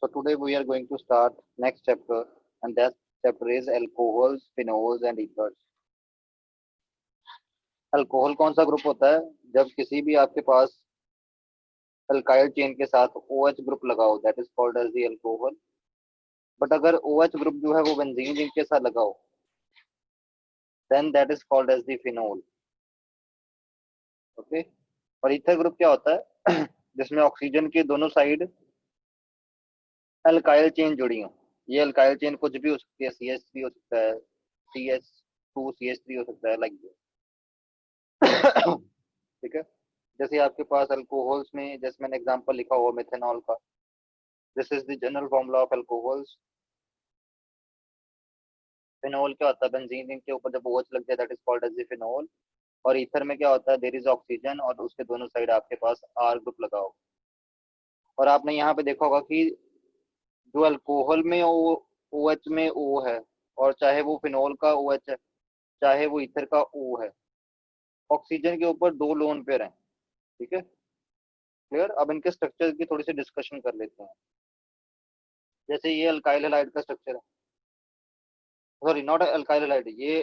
So today we are going to start next chapter, and that chapter is alcohols, phenols and ethers. Alcohol कौन सा group होता है? जब किसी भी आपके पास अल्काइल चेन के साथ OH ग्रुप लगाओ, that is called as the alcohol. But अगर OH ग्रुप जो है वो बेंजीन रिंग के साथ लगाओ, then that is called as the phenol. Okay. और ईथर ग्रुप क्या होता है? जिसमें ऑक्सीजन के दोनों साइड अल्काइल चेन जुड़ी हो. ये अल्काइल चेन कुछ भी हो सकती है, CH3 हो सकता है, CH2CH3 हो सकता है, लाइक दिस. ठीक है. जैसे आपके पास अल्कोहल्स में, जैसे मैंने एग्जांपल लिखा हुआ मेथेनॉल का, this is the general formula of alcohols. Phenol क्या होता है? बेंजीन रिंग के ऊपर जब OH लग जाए, that is called as the phenol. और ईथर में क्या होता है? देयर इज ऑक्सीजन और उसके दोनों साइड आपके पास R ग्रुप लगा हो. और आपने यहाँ पे देखा होगा कि जो अल्कोहल में OH में O है, और चाहे वो फिनोल का OH है, चाहे वो ईथर का O है, ऑक्सीजन के ऊपर दो लोन पेयर हैं. ठीक है, क्लियर. अब इनके स्ट्रक्चर की थोड़ी सी डिस्कशन कर लेते हैं. जैसे ये अल्काइल हैलाइड का स्ट्रक्चर है, सॉरी नॉट अल्काइल हैलाइड, ये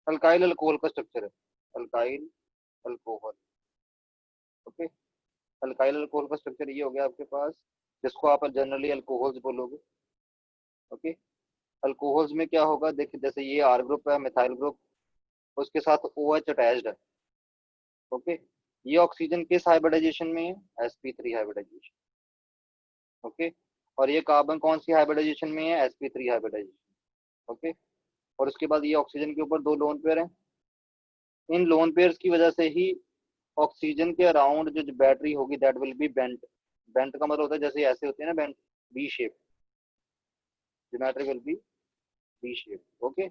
अल्काइल अल्कोहल का स्ट्रक्चर है. Alkyl alcohol. Okay. Alkyl alcohol का स्ट्रक्चर ये हो गया आपके पास, जिसको आप जनरली अल्कोहल्स बोलोगे. ओके. अल्कोहल्स में क्या होगा? देखिए, जैसे ये R ग्रुप है, मिथाइल ग्रुप, उसके साथ OH अटैच्ड है. ओके. ये ऑक्सीजन किस हाइब्रिडाइजेशन में है? sp3 hybridisation. ओके. और ये कार्बन कौन सी हाइब्रिडाइजेशन में है? sp3 hybridisation. ओके. और उसके बाद ये ऑक्सीजन के ऊपर दो लोन पेयर हैं. इन लोन पेयर्स की वजह से ही ऑक्सीजन के अराउंड जो बैटरी होगी, that will be bent. Bent का मतलब होता है जैसे ऐसे होते हैं ना, bent, B shape. Geometry will be B shape. Okay.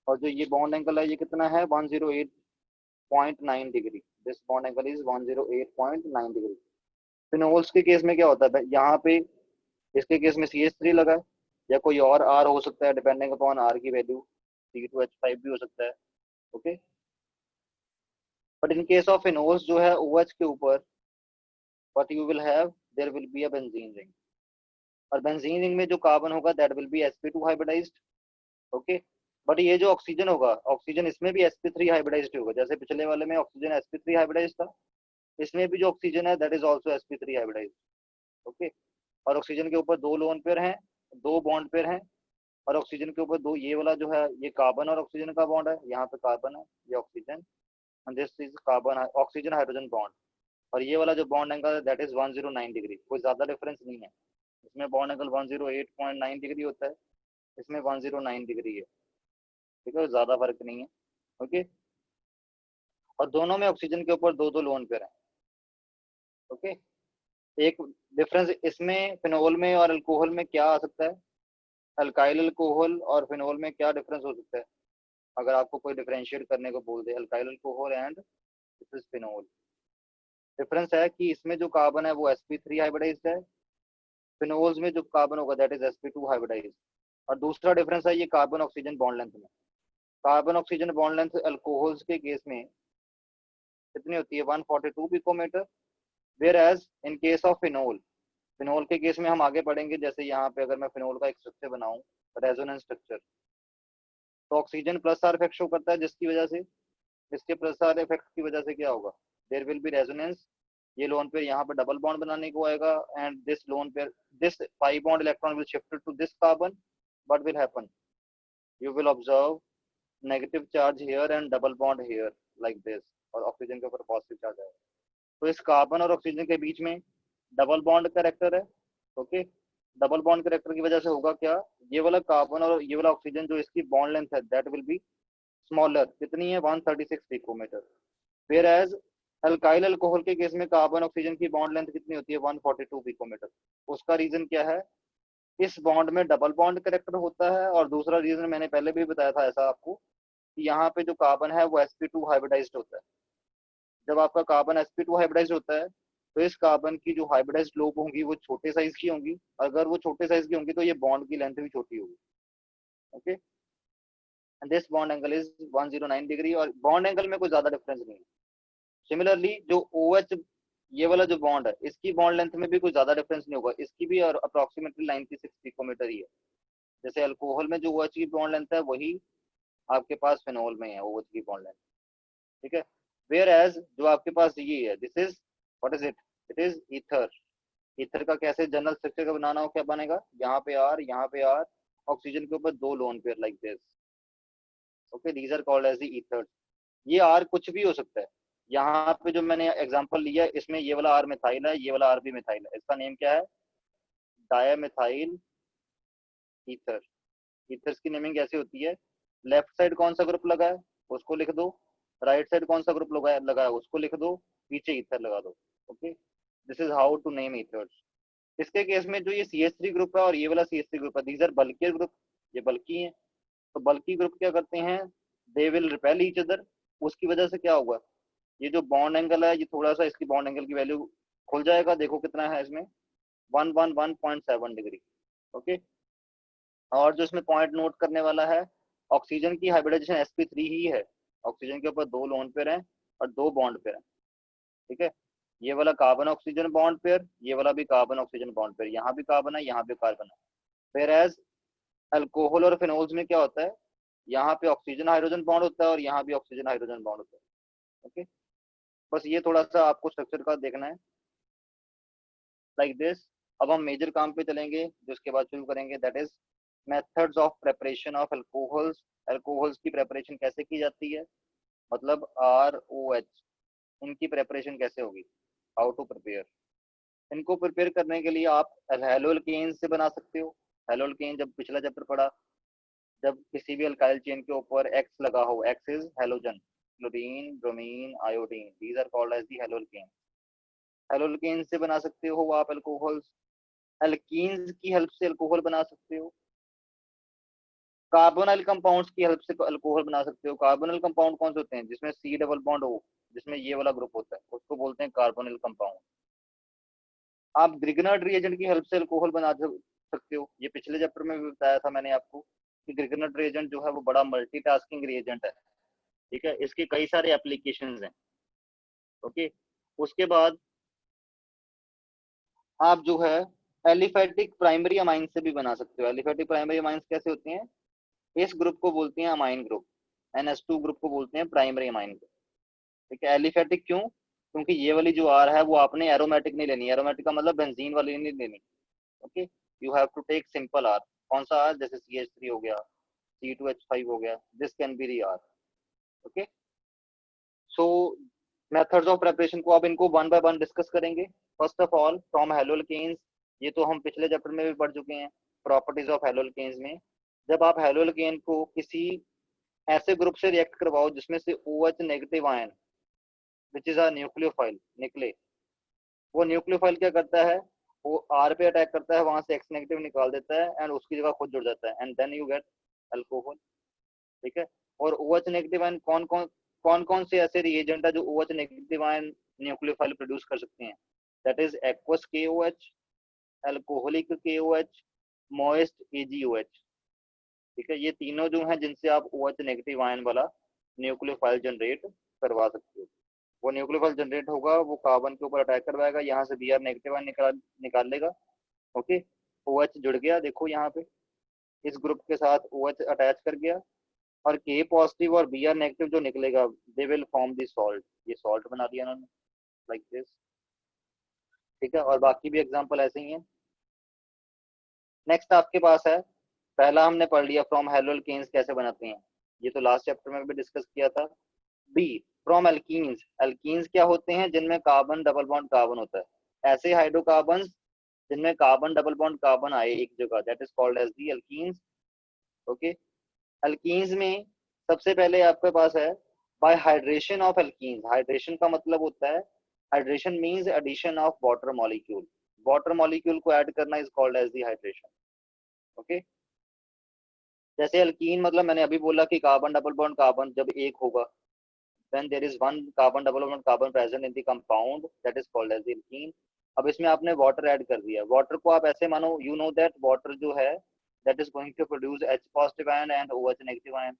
और जो ये बॉन्ड एंगल है, ये कितना है? 108.9 degree. This bond angle is 108.9 degree. Phenols के केस में क्या होता है? यहाँ पे इसके केस में CH3 लगा है, या कोई और R हो सकता है, डिपेंडिंग अपॉन R की वैल्यू. C2H5 भी हो सकता है. Okay. But in case of phenols जो है OH के ऊपर, what you will have, there will be a benzene ring. और बेंजीन रिंग में जो कार्बन होगा, that will be sp2 hybridised. Okay. But ये जो ऑक्सीजन होगा, ऑक्सीजन इसमें भी sp3 हाइब्रिडाइज्ड होगा. जैसे पिछले वाले में ऑक्सीजन sp3 हाइब्रिडाइज्ड था, इसमें भी जो ऑक्सीजन है, that is also sp3 hybridised. Okay. और ऑक्सीजन के ऊपर दो लोन पेयर हैं, दो बॉन्ड पेयर हैं. और ऑक्सीजन के ऊपर दो, ये वाला जो है ये कार्बन और ऑक्सीजन का बॉन्ड है, यहाँ पे कार्बन है, ये oxygen, and this is carbon oxygen hydrogen bond. और ये वाला जो बॉन्ड एंगल है, दैट इज 109 डिग्री. कोई ज्यादा डिफरेंस नहीं है. इसमें बॉन्ड एंगल 108.9 डिग्री होता है, इसमें 109 डिग्री है. ठीक है, ज्यादा फर्क नहीं है. ओके. और दोनों में ऑक्सीजन के ऊपर दो दो लोन पेयर हैं. ओके. एक डिफरेंस इसमें फिनोल में और अल्कोहल में क्या आ सकता है? अल्काइल अल्कोहल और फिनोल में क्या डिफरेंस हो सकता है? अगर आपको कोई डिफरेंशिएट करने को बोल दे, alkyl alcohol and this is phenol, difference है कि इसमें जो कार्बन है वो sp3 हाइब्रिडाइज्ड है, फिनोल्स में जो कार्बन होगा दैट इज sp2 हाइब्रिडाइज्ड. और दूसरा डिफरेंस है ये कार्बन ऑक्सीजन बॉन्ड लेंथ में. Carbon oxygen bond length alcohols के केस में कितनी होती है? 142 picometre. Whereas in case of phenol, phenol के केस में हम आगे पढ़ेंगे. जैसे यहाँ पे अगर मैं फिनोल का एक स्ट्रक्चर बनाऊं, रेजोनेंस स्ट्रक्चर, तो oxygen plus R effect show करता है, जिसकी वजह से, इसके प्लस R इफेक्ट की वजह से क्या होगा? There will be resonance. ये लोन पेयर यहाँ पे डबल बॉन्ड बनाने को आएगा, and this lone pair, this pi bond electron will shift to this carbon. What will happen? You will observe negative charge here and double bond here, like this. और oxygen के ऊपर positive charge आएगा. तो इस carbon और oxygen के बीच में double bond character है. ओके. डबल बॉन्ड कैरेक्टर की वजह से होगा क्या? ये वाला कार्बन और ये वाला ऑक्सीजन, जो इसकी बॉन्ड लेंथ है, दैट विल बी स्मॉलर. कितनी है? 136 picometre. Whereas alkyl alcohol के केस में कार्बन ऑक्सीजन की बॉन्ड लेंथ कितनी होती है? 142 पिकोमीटर. उसका रीजन क्या है? इस बॉन्ड में डबल बॉन्ड कैरेक्टर होता है. और दूसरा रीजन मैंने पहले भी बताया था ऐसा आपको, कि यहाँ पे जो कार्बन है वो sp2 हाइब्रिडाइज्ड होता है. जब आपका कार्बन sp2 हाइब्रिडाइज्ड होता है, तो इस कार्बन की जो हाइब्रिडाइज्ड लोब होंगी वो छोटे साइज की होंगी. अगर वो छोटे साइज की होंगी तो ये बॉन्ड की लेंथ भी छोटी होगी. Okay. And this bond angle is 109 degree. और बॉन्ड एंगल में कोई ज्यादा डिफरेंस नहीं है. सिमिलरली जो OH ये वाला जो बॉन्ड है इसकी बॉन्ड लेंथ में भी कोई ज्यादा डिफरेंस नहीं होगा, इसकी भी अप्रोक्सीमेटली 96 पिकोमीटर ही है। जैसे अल्कोहल में जो OH की बॉन्ड लेंथ है वही आपके पास फिनोल में है OH की बॉन्ड लेंथ, ठीक है। वेयर एज जो आपके पास ये है, this is what is it, it is ether. Ether का कैसे जनरल स्ट्रक्चर का बनाना हो, क्या बनेगा, यहाँ पे R, यहाँ पे R, ऑक्सीजन के ऊपर 2 lone pair like this. Okay, these are called as the ethers. ये R कुछ भी हो सकता है। यहाँ पे जो मैंने एग्जांपल लिया इसमें ये वाला R मिथाइल है, ये वाला R भी मिथाइल है, इसका नेम क्या है, डायमिथाइल ईथर। ईथर्स की नेमिंग कैसी होती है, लेफ्ट साइड कौन सा ग्रुप लगा है उसको लिख दो, राइट साइड कौन सा ग्रुप लगा है उसको लिख दो, पीछे ईथर लगा दो। Okay, this is how to name ethers. इसके केस में जो ये CH3 ग्रुप है और ये वाला CH3 ग्रुप है, दीज आर बल्की ग्रुप, ये बल्की है। तो बल्की ग्रुप क्या करते हैं, they will repel each other. उसकी वजह से क्या होगा, ये जो बॉन्ड एंगल है ये थोड़ा सा इसकी बॉन्ड एंगल की वैल्यू खुल जाएगा, देखो कितना है इसमें 111.7 डिग्री। ओके, और जो इसमें पॉइंट नोट करने वाला है, ऑक्सीजन की हाइब्रिडाइजेशन sp3 ही है, ऑक्सीजन के ऊपर 2 लोन पेयर हैं और 2 बॉन्ड पेयर हैं, ठीक है। ये वाला कार्बन ऑक्सीजन बॉन्ड पेयर, ये वाला भी कार्बन ऑक्सीजन बॉन्ड पेयर, यहाँ भी कार्बन है यहाँ भी कार्बन है। फिर एज अल्कोहल और फिनोल्स में क्या होता है, यहाँ पे ऑक्सीजन हाइड्रोजन बॉन्ड होता है और यहाँ भी ऑक्सीजन हाइड्रोजन बॉन्ड होता है। ओके, बस ये थोड़ा सा आपको स्ट्रक्चर का देखना है लाइक दिस। अब हम मेजर काम पे चलेंगे जो इसके बाद शुरू करेंगे, that is methods of preparation of alcohols. Alcohols की प्रेपरेशन कैसे की जाती है, मतलब ROH, इनकी प्रेपरेशन कैसे होगी, हाउ टू प्रिपेयर। इनको प्रिपेयर करने के लिए आप हेलोल्केन से बना सकते हो। हेलोल्केन जब पिछला चैप्टर पढ़ा, जब किसी भी अल्काइल चेन के ऊपर X लगा हो, X is halogen, chlorine, bromine, iodine, these are called as the haloalkane. Haloalkane से बना सकते हो आप अल्कोहल्स। एल्कीन्स की हेल्प से अल्कोहल बना सकते हो। कार्बोनिल कंपाउंड्स की हेल्प से अल्कोहल बना सकते हो। कार्बोनिल कंपाउंड कौन से होते हैं, जिसमें C डबल बॉन्ड हो, जिसमें ये वाला ग्रुप होता है, उसको बोलते हैं कार्बोनिल कंपाउंड। आप ग्रिगनर्ड रिएजेंट की हेल्प से अल्कोहल बना सकते हो, ये पिछले चैप्टर में भी बताया था मैंने आपको कि ग्रिगनर्ड रिएजेंट जो है वो बड़ा मल्टीटास्किंग रिएजेंट है, ठीक है, इसके कई सारे एप्लीकेशंस हैं। ओके, उसके बाद आप जो है एलिफेटिक प्राइमरी अमाइन से भी बना सकते हो। एलिफेटिक प्राइमरी अमाइंस कैसे होते हैं, इस ग्रुप को बोलते हैं अमाइन ग्रुप, NH2 ग्रुप को बोलते हैं प्राइमरी अमाइन ग्रुप, ठीक है। एलिफेटिक क्यों, क्योंकि ये वाली जो R है वो आपने एरोमेटिक नहीं लेनी, एरोमेटिक का मतलब बेंजीन वाली नहीं लेनी। Okay, you have to take simple R। कौन सा R, जैसे CH3 हो गया, C2H5 हो गया, this can be the R। Okay, so methods of preparation को अब इनको वन बाय वन डिस्कस करेंगे। First of all from haloalkanes, ये तो हम पिछले चैप्टर में भी पढ़ चुके हैं। प्रॉपर्टीज ऑफ हेलोल्केन्स में, जब आप हेलोल्केन को किसी ऐसे ग्रुप से रिएक्ट करवाओ जिसमें से OH negative ion which is a nucleophile निकले, वो न्यूक्लियोफाइल क्या करता है, वो R पे अटैक करता है, वहां से X नेगेटिव निकाल देता है एंड उसकी जगह खुद जुड़ जाता है and then you get alcohol, ठीक है। और OH नेगेटिव आयन कौन कौन से ऐसे रिएजेंट है जो OH negative ion nucleophile produce कर सकते हैं, that is aqueous KOH, alcoholic KOH, moist AgOH, ठीक है। ये तीनों जो हैं जिनसे आप OH नेगेटिव आयन वाला न्यूक्लियोफाइल जनरेट करवा सकते हो। वो न्यूक्लियोफाइल जनरेट होगा, वो कार्बन के ऊपर अटैक करवाएगा, यहाँ से Br नेगेटिव आयन निकाल लेगा। ओके, OH जुड़ गया, देखो यहाँ पे इस ग्रुप के साथ OH अटैच कर गया, और K पॉजिटिव और Br नेगेटिव जो निकलेगा, they will form the salt, ये सॉल्ट बना दिया उन्होंने लाइक दिस, ठीक है। और बाकी भी एग्जांपल ऐसे ही हैं। नेक्स्ट आपके पास है, पहला हमने पढ़ लिया फ्रॉम हेलोल्केन्स कैसे बनाते हैं, ये तो लास्ट चैप्टर में भी डिस्कस किया था। बी फ्रॉम एल्कीन्स, एल्कीन्स क्या होते हैं, जिनमें कार्बन डबल बॉन्ड कार्बन होता है, ऐसे हाइड्रोकार्बन जिनमें कार्बन डबल बॉन्ड कार्बन आए एक जगह, that is called as the alkenes. Okay, alkenes में सबसे पहले आपके पास है by hydration of alkenes. Hydration का मतलब होता है, hydration means addition of water molecule, water molecule को ऐड करना is called as the hydration. Okay, जैसे एल्कीन मतलब मैंने अभी बोला कि कार्बन डबल बॉन्ड कार्बन जब एक होगा, then there is one carbon double bond carbon present in the compound that is called as the alkene। अब इसमें आपने वाटर ऐड कर दिया, वाटर को आप ऐसे मानो, यू नो दैट वाटर जो है that is going to produce H positive ion and OH negative ion।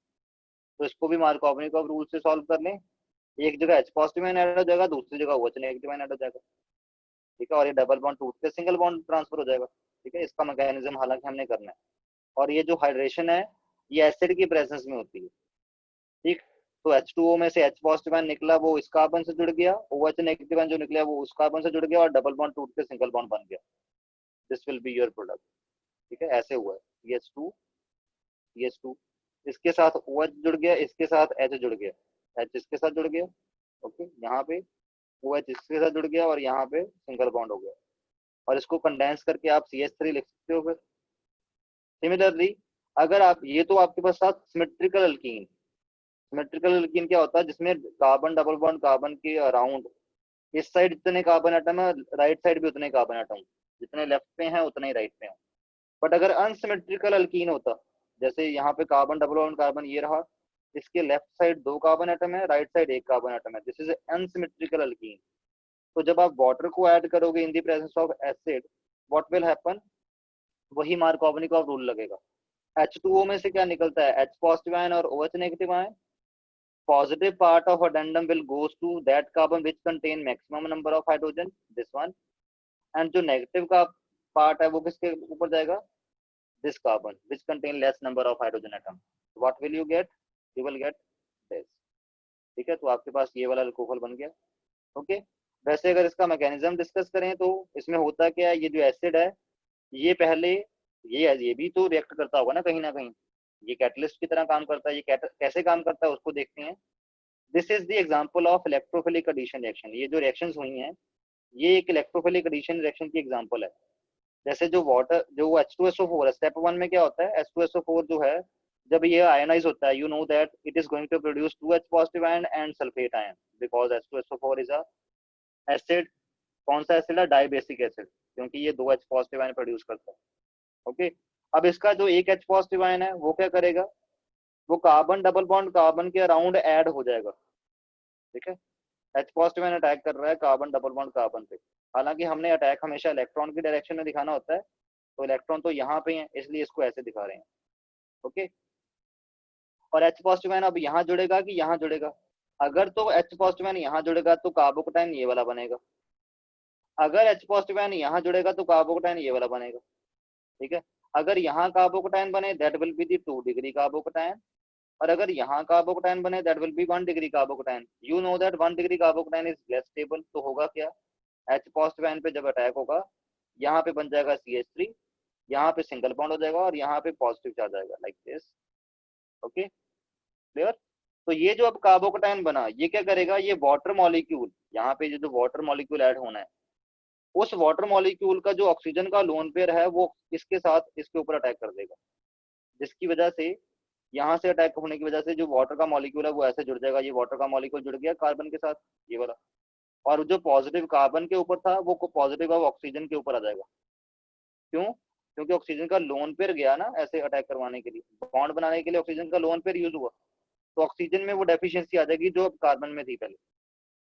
तो इसको भी मार्कोवनिक रूल से सॉल्व कर लें, एक जगह H पॉजिटिव आयन ऐड हो जाएगा, दूसरी जगह OH नेगेटिव आयन ऐड हो जाएगा, ठीक है, और ये डबल बॉन्ड टूट के सिंगल बॉन्ड ट्रांसफर हो जाएगा, ठीक है। इसका मैकेनिज्म हालांकि हमने करना है। और ये जो हाइड्रेशन है ये एसिड की प्रेजेंस में होती है, ठीक। तो H2O में से H पॉजिटिव आयन निकला, वो इस कार्बन से जुड़ गया, OH नेगेटिव आयन जो निकला वो उस कार्बन से जुड़ गया, और डबल बॉन्ड टूट के सिंगल बॉन्ड बन गया। This will be your product, ठीक है। ऐसे हुआ है CH2 CH2, इसके साथ OH जुड़ गया, इसके साथ H जुड़ गया, H इसके साथ जुड़ गया, ओके, यहाँ पे OH इसके साथ जुड़ गया और यहाँ पे सिंगल बॉन्ड हो गया, और इसको कंडेंस करके आप CH3 लिख सकते हो। फिर सिमिलरली अगर आप, ये तो आपके पास साथ सिमेट्रिकल अल्कीन, सिमेट्रिकल अल्कीन क्या होता है, जिसमें कार्बन डबल बॉन्ड कार्बन के अराउंड इस साइड जितने कार्बन एटम है, राइट साइड भी उतने कार्बन एटम, जितने लेफ्ट पे हैं उतने ही राइट पे हैं। बट अगर अनसिमेट्रिकल अल्कीन होता, जैसे यहाँ पे कार्बन डबल बॉन्ड कार्बन ये रहा, इसके लेफ्ट साइड 2 कार्बन एटम है, राइट साइड 1 कार्बन एटम है, दिस इज अनसिमेट्रिकल अल्कीन। तो जब आप वाटर को ऐड करोगे in the presence of acid, what will happen, वही मार्कोवनिकॉफ रूल लगेगा। H2O में से क्या निकलता है, H पॉजिटिव आयन और OH negative ion. Positive part of addendum will goes to that carbon which contain maximum number of hydrogen, this one, and जो negative का पार्ट है वो किसके ऊपर जाएगा, this carbon which contain less number of hydrogen atom. What will you get, you will get this, ठीक है। तो आपके पास ये वाला अल्कोहल बन गया, ओके। वैसे अगर इसका मैकेनिज्म डिस्कस करें तो इसमें होता क्या है, ये जो एसिड है ये पहले ये भी तो रिएक्ट करता होगा ना कहीं, ये कैटलिस्ट की तरह काम करता है। ये कैसे काम करता है उसको देखते हैं। This is the example of electrophilic addition reaction. ये जो रिएक्शंस हुई हैं ये एक इलेक्ट्रोफिलिक एडिशन रिएक्शन की एग्जांपल है। जैसे जो वाटर जो H2SO4 है, स्टेप 1 में क्या होता है, H2SO4 जो है जब ये आयनाइज होता है, you know that it is going to produce 2H positive ion and sulphate ion, because H2SO4 is a acid. कौन सा एसिड है, डाइबेसिक एसिड, क्योंकि ये 2H पॉजिटिव आयन प्रोड्यूस करता है, ओके। अब इसका जो एक H पॉजिटिव आयन है वो क्या करेगा, वो कार्बन डबल बॉन्ड कार्बन के अराउंड ऐड हो जाएगा, ठीक है। H पॉजिटिव आयन अटैक कर रहा है कार्बन डबल बॉन्ड कार्बन पे, हालांकि हमने अटैक हमेशा इलेक्ट्रॉन की डायरेक्शन में दिखाना होता है, तो इलेक्ट्रॉन तो यहाँ पे है इसलिए इसको ऐसे दिखा रहे हैं, ओके। और H पॉजिटिव आयन अब यहाँ जुड़ेगा कि यहाँ जुड़ेगा, अगर तो H पॉजिटिव आयन यहाँ जुड़ेगा तो कार्बोकटाइन ये वाला बनेगा, अगर H पॉजिटिव आयन यहाँ जुड़ेगा तो कार्बोकटाइन ये वाला बनेगा, ठीक है। अगर यहाँ कार्बोकटाइन बने that will be the 2 degree कार्बोकटाइन, और अगर यहाँ कार्बोकटाइन बने that will B 1 degree कार्बोकटाइन। You know that 1 degree कार्बोकटाइन is less stable, तो होगा क्या, H पॉजिटिव आयन पे जब अटैक होगा यहाँ पे बन जाएगा CH3, यहाँ पे सिंगल बॉन्ड हो जाएगा और यहाँ पे पॉजिटिव चार्ज आएगा लाइक दिस, ओके, क्लियर। तो ये जो अब कार्बोकटाइन बना ये क्या करेगा, ये वाटर मॉलिक्यूल, यहाँ पे जो वाटर मॉलिक्यूल ऐड होना है उस वाटर मॉलिक्यूल का जो ऑक्सीजन का लोन पेयर है वो इसके साथ इसके ऊपर अटैक कर देगा, जिसकी वजह से यहाँ से अटैक होने की वजह से जो वाटर का मॉलिक्यूल है वो ऐसे जुड़ जाएगा, ये वाटर का मॉलिक्यूल जुड़ गया कार्बन के साथ ये वाला, और जो पॉजिटिव कार्बन के ऊपर था वो पॉजिटिव अब ऑक्सीजन के ऊपर आ जाएगा। क्यों, क्योंकि ऑक्सीजन का लोन पेयर गया ना ऐसे अटैक करवाने के लिए, बॉन्ड बनाने के लिए ऑक्सीजन का लोन पेयर यूज हुआ, तो ऑक्सीजन में वो डेफिशिएंसी आ जाएगी जो कार्बन में थी पहले,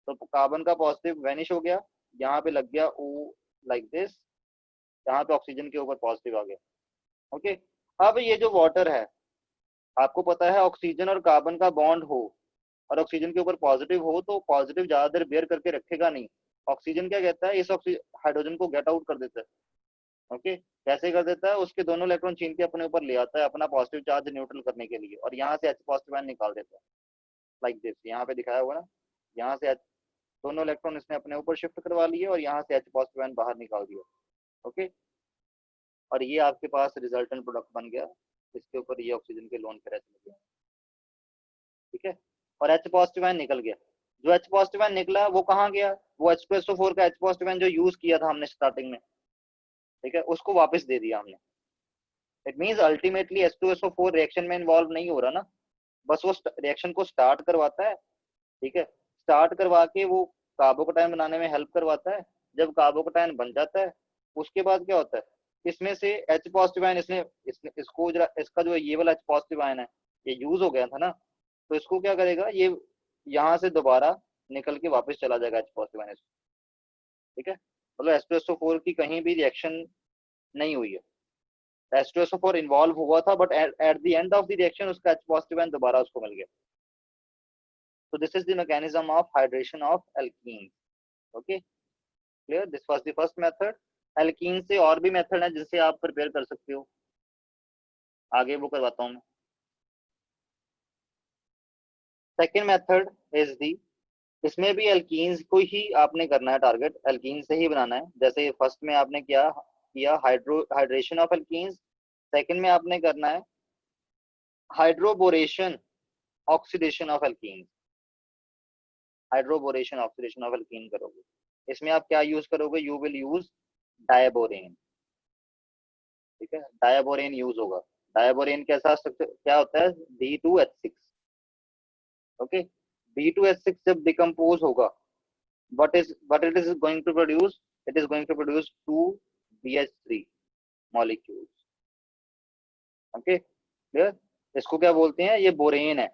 तो कार्बन का पॉजिटिव वैनिश हो गया, यहाँ पे लग गया O लाइक दिस, यहाँ पे ऑक्सीजन के ऊपर पॉजिटिव आ गया, ओके। अब ये जो वाटर है आपको पता है ऑक्सीजन और कार्बन का बॉन्ड हो और ऑक्सीजन के ऊपर पॉजिटिव हो तो पॉजिटिव ज्यादा देर बेयर करके रखेगा नहीं, ऑक्सीजन क्या कहता है इस हाइड्रोजन को गेट आउट कर देता है, ओके। कैसे कर देता है, उसके दोनों इलेक्ट्रॉन छीन के अपने ऊपर ले आता है अपना पॉजिटिव चार्ज न्यूट्रल करने के लिए, और यहाँ से H पॉजिटिव आयन निकाल देता है लाइक दिस, यहाँ पे दिखाया हुआ ना, यहाँ से दोनों इलेक्ट्रॉन इसने अपने ऊपर शिफ्ट करवा लिए और यहाँ से H पॉजिटिव आयन बाहर निकाल दिया, ओके। और ये आपके पास रिजल्टेंट प्रोडक्ट बन गया, इसके ऊपर ये ऑक्सीजन के लोन पे रहते गया, ठीक है। और H पॉजिटिव आयन निकल गया, जो H पॉजिटिव आयन निकला वो कहाँ गया, वो H2SO4 का H पॉजिटिव आयन जो यूज किया था हमने स्टार्टिंग में, ठीक है, उसको वापस दे दिया हमने। It means ultimately H2SO4 reaction में इन्वॉल्व नहीं हो रहा ना, बस वो रिएक्शन को स्टार्ट करवाता है, ठीक है, स्टार्ट करवा के वो कार्बोकटाइन बनाने में हेल्प करवाता है। जब कार्बोकटाइन बन जाता है उसके बाद क्या होता है, इसमें से H पॉजिटिव आयन इसने इसको इसका जो ये वाला H पॉजिटिव आयन है ये यूज हो गया था ना, तो इसको क्या करेगा, ये यहाँ से दोबारा निकल के वापस चला जाएगा H पॉजिटिव आयन, ठीक है। मतलब H2SO4 की कहीं भी रिएक्शन नहीं हुई है, H2SO4 इन्वॉल्व हुआ था but at the end of the reaction उसका H पॉजिटिव आयन दोबारा उसको मिल गया, So this is the mechanism of hydration of alkenes. Okay, clear? This was the first method. Alkene से और भी मेथड है जिससे आप प्रिपेयर कर सकते हो, आगे वो करवाता हूं मैं. सेकेंड मेथड इज दी, इसमें भी एल्कीन्स को ही आपने करना है, टारगेट एल्कीन से ही बनाना है. जैसे फर्स्ट में आपने किया हाइड्रेशन ऑफ एल्कीन्स, सेकंड में आपने करना है hydroboration oxidation of alkenes. Hydroboration oxidation of alkene करोगे, इसमें आप क्या यूज करोगे? You will use diborane. ठीक है, डायबोरेन यूज होगा. डायबोरेन कैसा स्ट्रक्चर क्या होता है? D2H6. ओके, D2H6 जब डिकम्पोज होगा, what it is going to produce? It is going to produce 2BH3 molecules. Okay, clear? इसको क्या बोलते हैं? ये बोरेन है.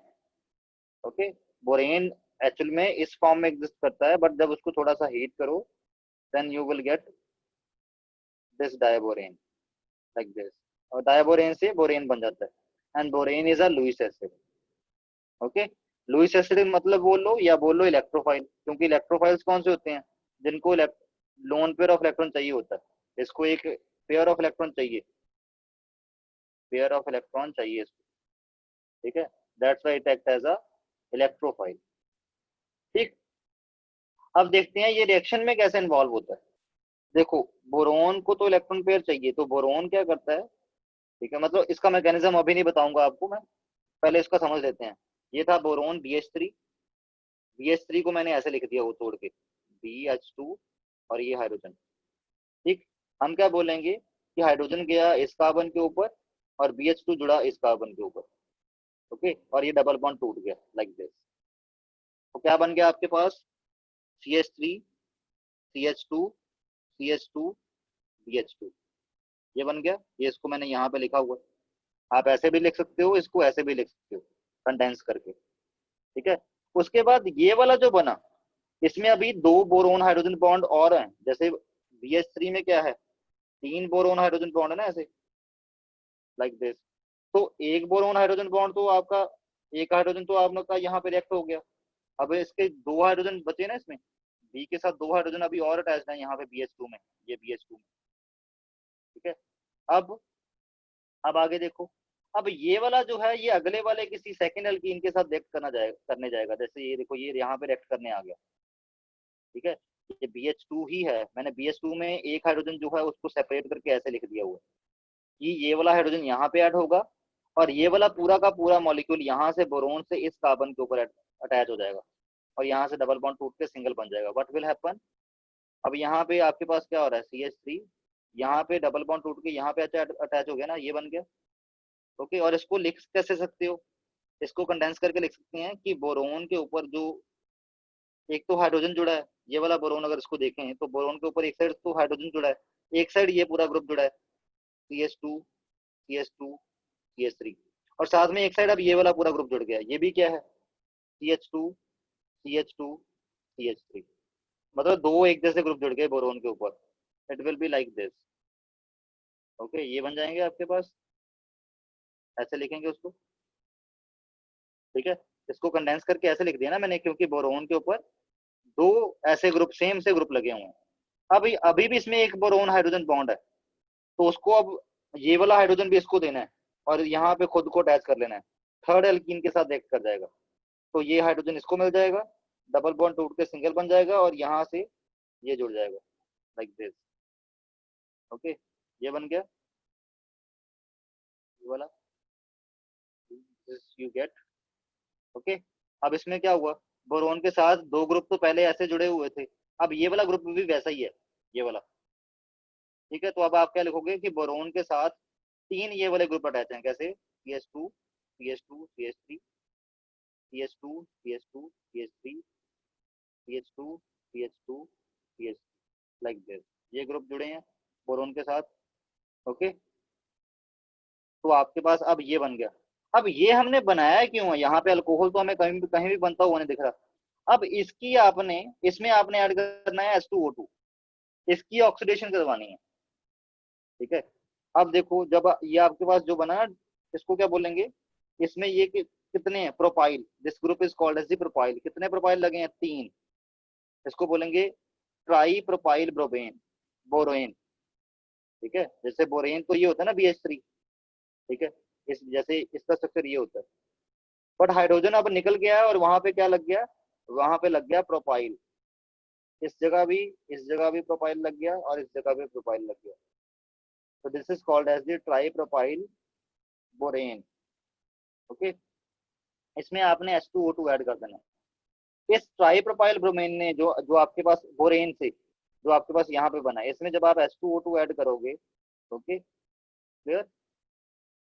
ओके, बोरेन एक्चुअल में इस फॉर्म में एग्जिस्ट करता है, बट जब उसको थोड़ा सा हीट करो, then you will get this diborane like this, और डायबोरेन से बोरेन बन जाता है. And borane is a Lewis acid. Okay, Lewis acid मतलब बोल लो या बोल लो इलेक्ट्रोफाइल, क्योंकि इलेक्ट्रोफाइल्स कौन से होते हैं? जिनको लोन पेयर ऑफ इलेक्ट्रॉन चाहिए होता है. इसको एक पेयर ऑफ इलेक्ट्रॉन चाहिए, पेयर ऑफ इलेक्ट्रॉन चाहिए इसको. ठीक है, that's why it act as a electrophile. ठीक, अब देखते हैं ये रिएक्शन में कैसे इन्वॉल्व होता है. देखो, बोरोन को तो इलेक्ट्रॉन पेयर चाहिए, तो बोरोन क्या करता है? ठीक है, मतलब इसका मैकेनिज्म अभी नहीं बताऊंगा आपको मैं, पहले इसका समझ लेते हैं. ये था बोरोन BH3. BH3 को मैंने ऐसे लिख दिया वो तोड़ के, BH2 और ये हाइड्रोजन. ठीक, हम क्या बोलेंगे कि हाइड्रोजन गया इस कार्बन के ऊपर और BH2 जुड़ा इस कार्बन के ऊपर. ओके, और ये डबल बॉन्ड टूट गया लाइक दिस. तो क्या बन गया आपके पास? CH3 CH2 CH2 BH2, ये बन गया. ये इसको मैंने यहाँ पे लिखा हुआ है, आप ऐसे भी लिख सकते हो, इसको ऐसे भी लिख सकते हो कंडेंस करके. ठीक है, उसके बाद ये वाला जो बना, इसमें अभी 2 बोरोन हाइड्रोजन बॉन्ड और हैं. जैसे BH3 में क्या है? 3 बोरोन हाइड्रोजन बॉन्ड है ना, ऐसे लाइक दिस. तो एक बोरोन हाइड्रोजन बॉन्ड तो आपका, एक हाइड्रोजन तो आपका यहाँ पे रिएक्ट हो गया. अब इसके 2 हाइड्रोजन बचे ना इसमें, बी के साथ 2 हाइड्रोजन अभी और अटैच है यहाँ पे BH2 में, ये BH2 में. ठीक है, अब आगे देखो. अब ये वाला जो है, ये अगले वाले किसी सेकेंड एल्कीन के साथ रिएक्ट करने जाएगा. जैसे ये देखो, ये यहाँ पे रिएक्ट करने आ गया. ठीक है, ये BH2 ही है. मैंने BH2 में एक हाइड्रोजन जो है उसको सेपरेट करके ऐसे लिख दिया हुआ है कि ये वाला हाइड्रोजन यहाँ पे ऐड होगा, और ये वाला पूरा का पूरा मॉलिक्यूल यहाँ से बोरोन से इस कार्बन के ऊपर अटैच हो जाएगा, और यहाँ से डबल बॉन्ड टूट के सिंगल बन जाएगा. What will happen? अब यहाँ पे आपके पास क्या हो रहा है? CH3 यहाँ पे डबल बॉन्ड टूट के यहाँ पे अटैच हो गया ना, ये बन गया. ओके, और इसको लिख कैसे सकते हो? इसको कंडेंस करके लिख सकते हैं कि बोरोन के ऊपर जो एक तो हाइड्रोजन जुड़ा है, ये वाला बोरोन अगर इसको देखें तो बोरोन के ऊपर एक साइड तो हाइड्रोजन जुड़ा है, एक साइड ये पूरा ग्रुप जुड़ा है, CH2 CH2 CH3, और साथ में एक साइड अब ये वाला पूरा ग्रुप जुड़ गया. ये भी क्या है? CH2 CH2 CH3. मतलब 2 एक जैसे ग्रुप जुड़ गए बोरोन के ऊपर. It will be like this. Okay, ये बन जाएंगे आपके पास, ऐसे लिखेंगे उसको. ठीक है, इसको कंडेंस करके ऐसे लिख दिया ना मैंने, क्योंकि बोरोन के ऊपर 2 ऐसे ग्रुप, सेम से ग्रुप लगे हुए हैं. अभी भी इसमें एक बोरोन हाइड्रोजन बॉन्ड है, तो उसको अब ये वाला हाइड्रोजन भी इसको देना है, और यहाँ पे खुद को अटैच कर लेना है. थर्ड एल्कीन के साथ रिएक्ट कर जाएगा, तो ये हाइड्रोजन इसको मिल जाएगा, डबल बॉन्ड टूट के सिंगल बन जाएगा, और यहाँ से ये जुड़ जाएगा लाइक दिस. ओके, ये बन गया ये वाला, यू गेट. ओके, अब इसमें क्या हुआ? बोरोन के साथ 2 ग्रुप तो पहले ऐसे जुड़े हुए थे, अब ये वाला ग्रुप भी वैसा ही है, ये वाला. ठीक है, तो अब आप क्या लिखोगे कि बोरोन के साथ 3 ये वाले ग्रुप अटैच हैं. कैसे? CH2 CH2 CH3 CH2 CH2 CH3 CH2 CH2 CH3 like this. ये ग्रुप जुड़े हैं बोरोन के साथ. ओके, तो आपके पास अब ये बन गया. अब ये हमने बनाया क्यों है? यहाँ पे अल्कोहल तो हमें कहीं भी बनता हुआ नहीं दिख रहा. अब इसकी आपने, इसमें आपने ऐड करना है H2O2, इसकी ऑक्सीडेशन करवानी है. ठीक है, अब देखो, जब ये आपके पास जो बना, इसको क्या बोलेंगे? इसमें ये कि कितने हैं? Propyl, this group is called as the propyl. कितने प्रोपाइल लगे हैं? 3। इसको बोलेंगे ट्राई प्रोपाइल ब्रोबेन, बोरोन। ठीक है, जैसे बोरेन तो ये होता है ना BH3। ठीक है, इस जैसे इसका स्ट्रक्चर ये होता है, बट हाइड्रोजन अब निकल गया है और वहां पे क्या लग गया? वहां पे लग गया प्रोपाइल। इस जगह भी, इस जगह भी प्रोपाइल लग गया और इस जगह भी प्रोपाइल लग गया। तो this is called as the tri propyl borane. Okay, इसमें आपने H2O2 ऐड कर देना है। इस ट्राई प्रोपाइल ब्रोमेन ने जो जो आपके पास बोरेन से जो आपके पास यहाँ पे बना है, इसमें जब आप H2O2 ऐड करोगे, ओके क्लियर,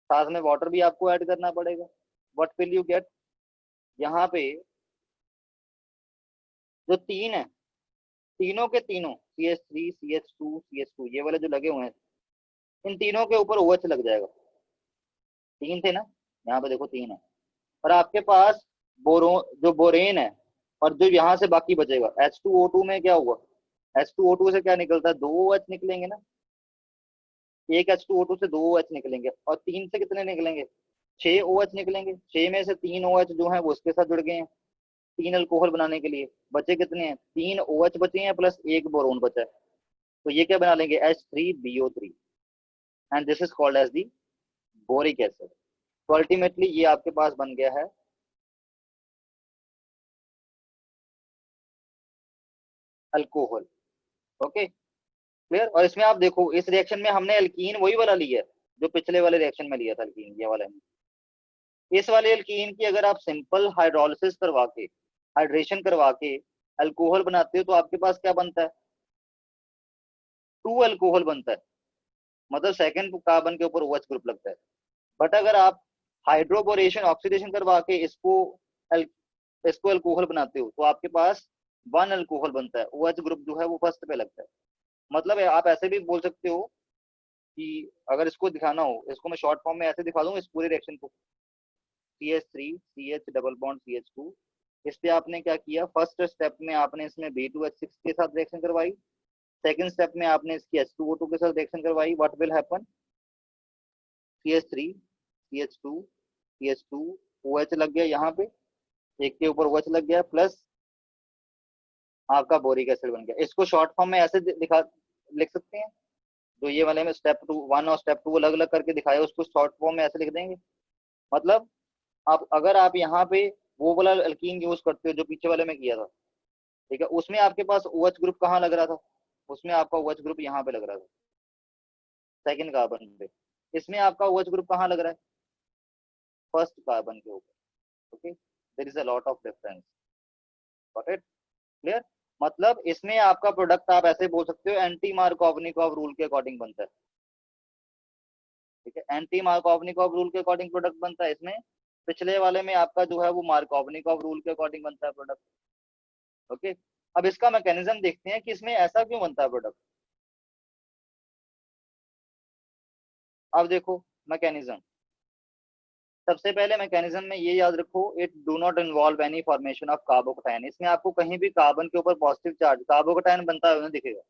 साथ में वाटर भी आपको ऐड करना पड़ेगा। What will you get? यहाँ पे जो 3 है, तीनों के तीनों CH3 CH2 CH2 ये वाले जो लगे हुए हैं, इन तीनों के ऊपर OH लग जाएगा। 3 थे ना, यहाँ पे देखो 3 है। और आपके पास बोरो जो बोरेन है, और जो यहाँ से बाकी बचेगा H2O2 में क्या हुआ? H2O2 से क्या निकलता है? 2 OH निकलेंगे ना। एक H2O2 से 2 OH निकलेंगे, और 3 से कितने निकलेंगे? 6 OH निकलेंगे। 6 में से 3 OH जो है वो उसके साथ जुड़ गए हैं 3 अल्कोहल बनाने के लिए। बचे कितने हैं? 3 OH बचे हैं प्लस एक बोरोन बचा है। तो ये क्या बना लेंगे? H3BO3, and this is called as the boric acid. तो अल्टीमेटली ये आपके पास बन गया है अल्कोहल। Okay clear. और इसमें आप देखो, इस रिएक्शन में हमने एल्कीन वही वाला लिया है जो पिछले वाले रिएक्शन में लिया था, एल्कीन ये वाला। इस वाले एल्कीन की अगर आप सिंपल हाइड्रोलिसिस करवा के, हाइड्रेशन करवा के अल्कोहल बनाते हो, तो आपके पास क्या बनता है? 2 अल्कोहल बनता है, मतलब सेकंड कार्बन के ऊपर OH ग्रुप लगता है। बट अगर आप हाइड्रोबोरेशन ऑक्सीडेशन करवा के इसको अल्कोहल बनाते हो, तो आपके पास 1 अल्कोहल बनता है, OH ग्रुप जो है वो फर्स्ट पे लगता है। मतलब आप ऐसे भी बोल सकते हो कि अगर इसको दिखाना हो, इसको मैं शॉर्ट फॉर्म में ऐसे दिखा दूं इस पूरे रिएक्शन को, CH3 CH double bond CH2। इस पे आपने क्या किया? फर्स्ट स्टेप में आपने इसमें B2H6 के साथ रिएक्शन करवाई। सेकंड स्टेप में आपने इसकी H2O2 के साथ रिएक्शन करवाई। What will happen? CH3 CH2 CH2 OH लग गया यहाँ पे, एक के ऊपर OH लग गया, प्लस आपका बोरिक एसिड बन गया। इसको शॉर्ट फॉर्म में ऐसे दिखा लिख सकते हैं, जो ये वाले में स्टेप 1 और स्टेप 2 अलग अलग करके दिखाया, उसको शॉर्ट फॉर्म में ऐसे लिख देंगे। मतलब आप अगर आप यहाँ पे वो वाला अल्कीन यूज करते हो जो पीछे वाले में किया था, ठीक है, उसमें आपके पास OH ग्रुप कहाँ लग रहा था? उसमें आपका OH ग्रुप यहाँ पे लग रहा था, सेकंड कार्बन पे। इसमें आपका OH ग्रुप कहाँ लग रहा है? फर्स्ट कार्बन के ऊपर। Okay, there is a lot of difference. Got it? Clear. मतलब इसमें आपका प्रोडक्ट आप ऐसे बोल सकते हो एंटी मार्कोवनिकॉव रूल के अकॉर्डिंग बनता है। ठीक है, एंटी मार्कोवनिकॉव रूल के अकॉर्डिंग प्रोडक्ट बनता है इसमें। पिछले वाले में आपका जो है वो मार्कोवनिकॉव रूल के अकॉर्डिंग बनता है प्रोडक्ट। ओके, अब इसका मैकेनिज्म देखते हैं कि इसमें ऐसा क्यों बनता है प्रोडक्ट। अब देखो मैकेनिज्म, सबसे पहले मैकेनिज्म में ये याद रखो, it do not involve any formation of carbocation. इसमें आपको कहीं भी कार्बन के ऊपर पॉजिटिव चार्ज कार्बोकटायन बनता हुआ दिखेगा।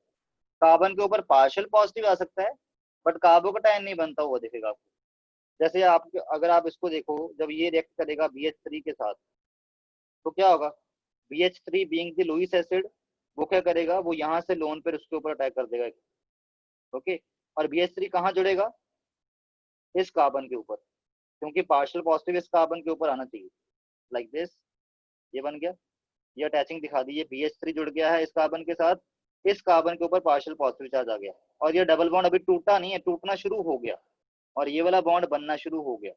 कार्बन के ऊपर पार्शियल पॉजिटिव आ सकता है, बट कार्बोकटायन नहीं बनता हुआ दिखेगा आपको। जैसे आप अगर आप इसको देखो, जब ये रिएक्ट करेगा BH3 के साथ, तो क्या होगा? BH3 being the Lewis acid, वो क्या करेगा? वो यहाँ से लोन पर उसके ऊपर अटैक कर देगा। ओके, और BH3 कहाँ जुड़ेगा? इस कार्बन के ऊपर, क्योंकि पार्शियल पॉजिटिव इस कार्बन के ऊपर आना चाहिए। लाइक दिस, ये बन गया, ये अटैचिंग दिखा दी, ये BH3 जुड़ गया है इस कार्बन के साथ, इस कार्बन के ऊपर पार्शियल पॉजिटिव चार्ज आ गया, और ये डबल बॉन्ड अभी टूटा नहीं है, टूटना शुरू हो गया, और ये वाला बॉन्ड बनना शुरू हो गया।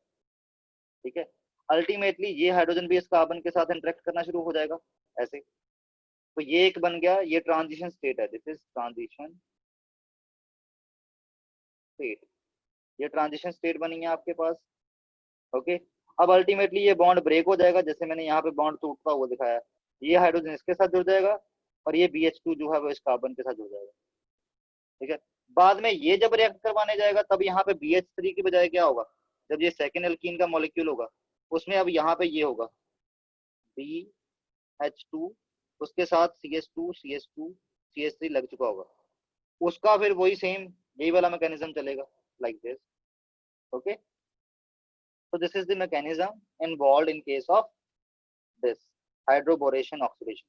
ठीक है, अल्टीमेटली ये हाइड्रोजन भी इस कार्बन के साथ इंटरेक्ट करना शुरू हो जाएगा ऐसे। तो ये एक बन गया, ये ट्रांजिशन स्टेट है, दिस इज ट्रांजिशन स्टेट। ये ट्रांजिशन स्टेट बनी है आपके पास। ओके, अब अल्टीमेटली ये बॉन्ड ब्रेक हो जाएगा, जैसे मैंने यहाँ पे बॉन्ड टूटता हुआ दिखाया। ये हाइड्रोजन इसके साथ जुड़ जाएगा, और ये BH2 जो है वो इस कार्बन के साथ जुड़ जाएगा। ठीक है, बाद में ये जब रिएक्ट करवाने जाएगा, तब यहाँ पे BH3 की बजाय क्या होगा? जब ये सेकेंड एल्कीन का मॉलिक्यूल होगा, उसमें अब यहाँ पे ये होगा BH2, उसके साथ CH2 CH2 CH3 लग चुका होगा, उसका फिर वही सेम यही वाला मैकेनिज्म चलेगा, like this. Okay, So this is the mechanism involved in case of this hydroboration oxidation.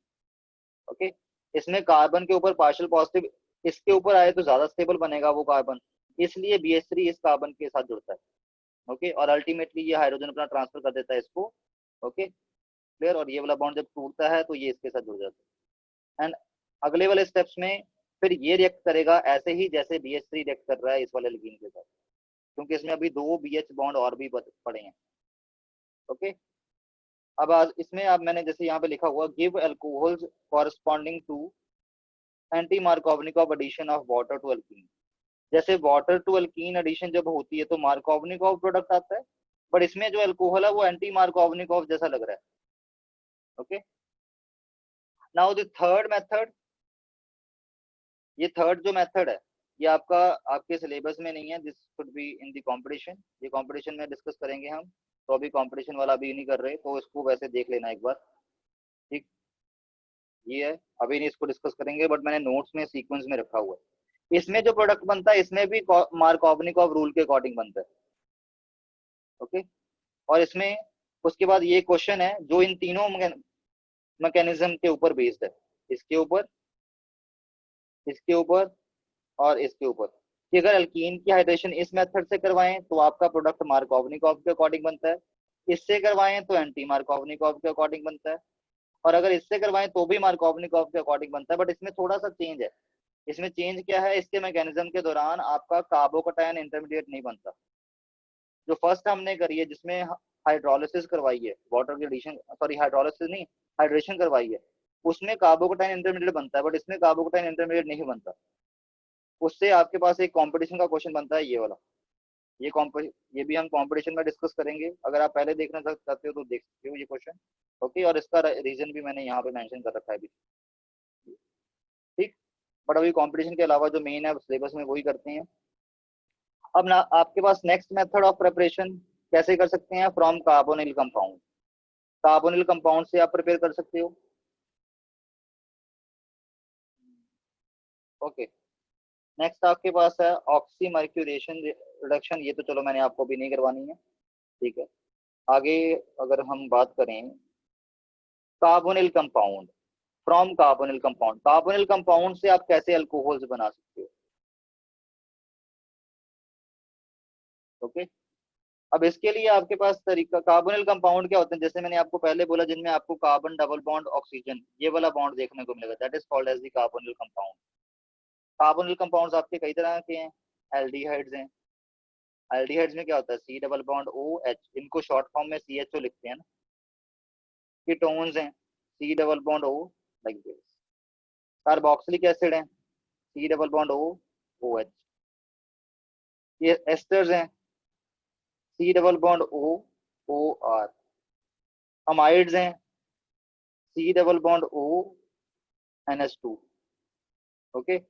Okay, इसमें कार्बन के ऊपर पार्शियल पॉजिटिव इसके ऊपर आए तो ज्यादा स्टेबल बनेगा वो कार्बन, इसलिए BH3 इस कार्बन के साथ जुड़ता है. ओके, और अल्टीमेटली ये हाइड्रोजन अपना ट्रांसफर कर देता है इसको. Okay, clear. और ये वाला बॉन्ड जब टूटता है तो ये इसके साथ जुड़ जाता है. एंड अगले वाले स्टेप्स में फिर ये रिएक्ट करेगा ऐसे ही जैसे BH3 रिएक्ट कर रहा है इस वाले एल्कीन के साथ, क्योंकि इसमें अभी 2 BH बॉन्ड और भी पड़े हैं. ओके, अब आज इसमें अब मैंने जैसे यहाँ पे लिखा हुआ give alcohols corresponding to anti Markovnikov addition of water to alkene. जैसे वाटर टू अल्कीन एडिशन जब होती है तो मार्कोवनिकॉव प्रोडक्ट आता है, बट इसमें जो अल्कोहल है वो एंटी मार्कोवनिकॉव जैसा लग रहा है. Okay, now the third method, ये थर्ड जो मेथड है ये आपका आपके सिलेबस में नहीं है. This should be in the competition. ये कंपटीशन में डिस्कस करेंगे हम, तो अभी कंपटीशन वाला अभी नहीं कर रहे, तो इसको वैसे देख लेना एक बार. ठीक, ये है, अभी नहीं इसको डिस्कस करेंगे, बट मैंने नोट्स में सीक्वेंस में रखा हुआ है. इसमें जो प्रोडक्ट बनता है इसमें भी मार्कोवनिकॉव रूल के अकॉर्डिंग बनता है. ओके, और इसमें उसके बाद ये क्वेश्चन है जो इन तीनों मैकेनिज्म के ऊपर बेस्ड है, इसके ऊपर, इसके ऊपर और इसके ऊपर, कि अगर अल्कीन की हाइड्रेशन इस मेथड से करवाएं तो आपका प्रोडक्ट मार्कोवनिकॉव के अकॉर्डिंग बनता है, इससे करवाएं तो एंटी मार्कोवनिकॉव के अकॉर्डिंग बनता है, और अगर इससे करवाएं तो भी मार्कोवनिकॉव के अकॉर्डिंग बनता है. बट इसमें थोड़ा सा चेंज है. इसमें चेंज क्या है, इसके मैकेनिज्म के दौरान आपका कार्बोकटायन इंटरमीडिएट नहीं बनता. जो फर्स्ट हमने करी है जिसमें हाइड्रोलिसिस करवाई है, वाटर की एडिशन, सॉरी हाइड्रोलिसिस नहीं, हाइड्रेशन करवाई है, उसमें कार्बोकटायन इंटरमीडिएट बनता है, बट इसमें कार्बोकटायन इंटरमीडिएट नहीं बनता. उससे आपके पास एक कंपटीशन का क्वेश्चन बनता है ये वाला. ये भी हम कंपटीशन में डिस्कस करेंगे. अगर आप पहले देखना चाहते हो तो देख सकते हो ये क्वेश्चन. ओके, और इसका रीजन भी मैंने यहाँ पे मेंशन कर रखा है अभी. ठीक, बट अभी कंपटीशन के अलावा जो मेन है सिलेबस में वही करते हैं. अब ना आपके पास नेक्स्ट मेथड ऑफ प्रिपरेशन कैसे कर सकते हैं, from carbonyl compound. Carbonyl compound से आप प्रिपेयर कर सकते हो. ओके, नेक्स्ट आपके पास है ऑक्सीमर्क्यूरेशन रिडक्शन. ये तो चलो मैंने आपको भी नहीं करवानी है. ठीक है, आगे अगर हम बात करें carbonyl compound, from carbonyl compound, carbonyl compound से आप कैसे अल्कोहल्स बना सकते हो. ओके, अब इसके लिए आपके पास तरीका, कार्बोनिल कंपाउंड क्या होते हैं, जैसे मैंने आपको पहले बोला, जिनमें आपको कार्बन डबल बॉन्ड ऑक्सीजन ये वाला बॉन्ड देखने को मिलेगा, that is called as the carbonyl compound. Carbonyl compounds आपके कई तरह के हैं. एल्डिहाइड्स हैं. एल्डिहाइड्स में क्या होता है, C double bond O H, इनको शॉर्ट फॉर्म में CHO लिखते हैं ना. कीटोन्स हैं, C double bond O, like this. Carboxylic acid हैं, C double bond O O H. ये एस्टर्स हैं, C double bond O O R. Amides हैं, C double bond O NH2. Okay,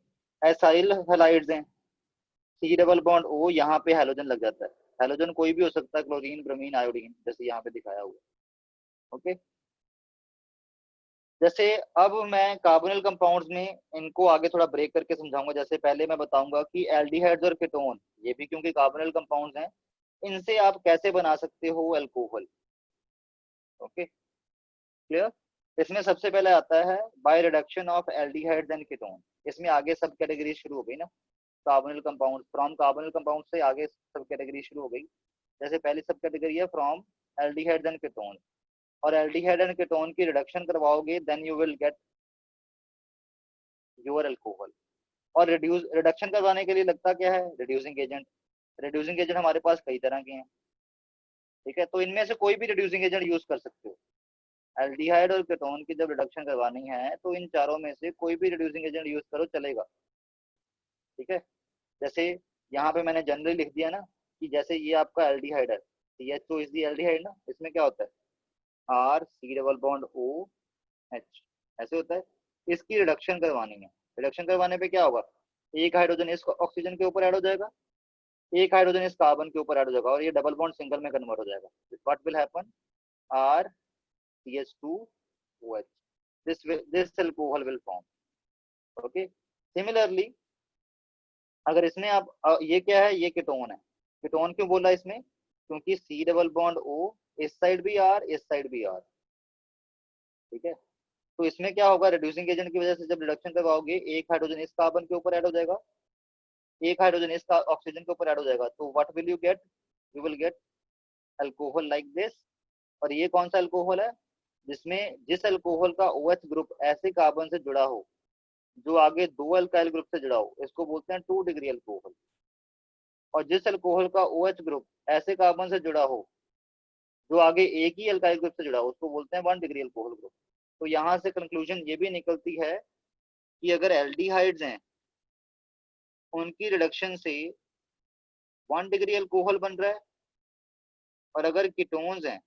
acyl halides हैं, C double bond ओ, यहाँ पे halogen लग जाता है. हेलोजन कोई भी हो सकता है, क्लोरीन, ब्रोमीन, आयोडीन, जैसे यहाँ पे दिखाया हुआ. ओके, जैसे अब मैं कार्बोनिल कंपाउंड्स में इनको आगे थोड़ा ब्रेक करके समझाऊंगा. जैसे पहले मैं बताऊंगा कि एल्डिहाइड्स और कीटोन, ये भी क्योंकि कार्बोनिल कंपाउंड्स हैं, इनसे आप कैसे बना सकते हो अल्कोहल. Okay, clear. इसमें सबसे पहले आता है bye reduction of aldehydes and ketone. इसमें आगे सब कैटेगरी शुरू हो गई ना, carbonyl compound, from carbonyl compound से आगे सब कैटेगरी शुरू हो गई. जैसे पहली सब कैटेगरी है फ्रॉम एल्डिहाइड्स एंड कीटोन, और एल्डिहाइड एंड कीटोन की रिडक्शन करवाओगे then you will get your alcohol. और रिडक्शन करवाने के लिए लगता क्या है, रिड्यूसिंग एजेंट. रिड्यूसिंग एजेंट हमारे पास कई तरह के हैं. ठीक है, तो इनमें से कोई भी रिड्यूसिंग एजेंट यूज कर सकते हो. एल्डिहाइड और कीटोन की जब रिडक्शन करवानी है तो इन चारों में से कोई भी रिड्यूसिंग एजेंट यूज करो, चलेगा. ठीक है, जैसे यहाँ पे मैंने जनरली लिख दिया ना, कि जैसे ये आपका एल्डिहाइड है, CHO इज दी एल्डिहाइड ना, इसमें क्या होता है, R C double bond O H, ऐसे होता है. इसकी रिडक्शन करवानी है. रिडक्शन करवाने पे क्या होगा, एक हाइड्रोजन इस ऑक्सीजन के ऊपर ऐड हो जाएगा, एक हाइड्रोजन इस कार्बन के ऊपर ऐड हो जाएगा, और ये डबल बॉन्ड सिंगल में कन्वर्ट हो जाएगा. What will happen, R CH2 OH, this alcohol will form. Okay, similarly अगर इसमें आप ये क्या है, ये कीटोन है. कीटोन क्यों बोला इसमें, क्योंकि सी डबल बॉन्ड ओ, इस साइड भी आर, इस साइड भी आर, ठीक है। तो इसमें क्या होगा, रिड्यूसिंग एजेंट की वजह से जब रिडक्शन करवाओगे, एक हाइड्रोजन इस कार्बन के ऊपर ऐड हो जाएगा, एक हाइड्रोजन इस ऑक्सीजन के ऊपर ऐड हो जाएगा, तो what will you get, you will get alcohol like this. और ये कौन सा अल्कोहल है, जिसमें जिस अल्कोहल का OH ग्रुप ऐसे कार्बन से जुड़ा हो जो आगे दो अल्काइल ग्रुप से जुड़ा हो, इसको बोलते हैं 2 डिग्री अल्कोहल। और जिस अल्कोहल का OH ग्रुप ऐसे कार्बन से जुड़ा हो जो आगे एक ही अल्काइल ग्रुप से जुड़ा हो, उसको बोलते हैं 1 डिग्री अल्कोहल ग्रुप। तो यहाँ से कंक्लूजन ये भी निकलती है कि अगर एल्डिहाइड्स हैं, उनकी रिडक्शन से 1 डिग्री अल्कोहल बन रहा है, और अगर कीटोन्स हैं,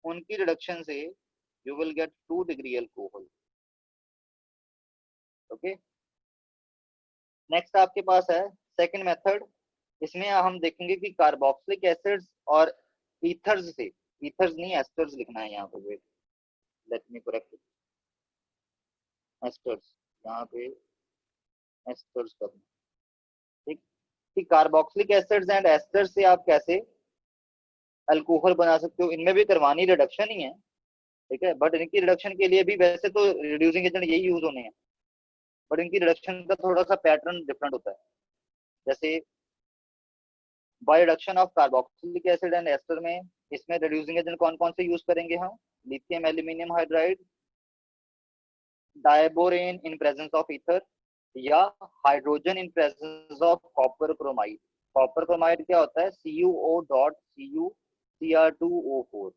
उनकी रिडक्शन से you will get 2 degree alcohol. Okay, next आपके पास है सेकंड मेथड। इसमें हम देखेंगे कि कार्बोक्सिलिक एसिड्स और ईथर्स से, ईथर्स नहीं एस्टर्स लिखना है यहाँ पे, wait let me correct, esters, यहाँ पे एस्टर्स करना, ठीक। कि कार्बोक्सिलिक एसिड्स एंड एस्टर्स से आप कैसे अल्कोहल बना सकते हो, इनमें भी करवानी रिडक्शन ही है, ठीक है। बट इनकी रिडक्शन के लिए भी वैसे तो रिड्यूसिंग एजेंट यही यूज होने हैं, बट इनकी रिडक्शन का थोड़ा सा पैटर्न डिफरेंट होता है। जैसे by reduction of carboxylic acid and ester में, इसमें रिड्यूसिंग एजेंट कौन कौन से यूज करेंगे हम, lithium aluminium hydride, diborane in presence of ether, या hydrogen in presence of copper chromide. Copper chromide क्या होता है, CuO.Cu Cr2O4।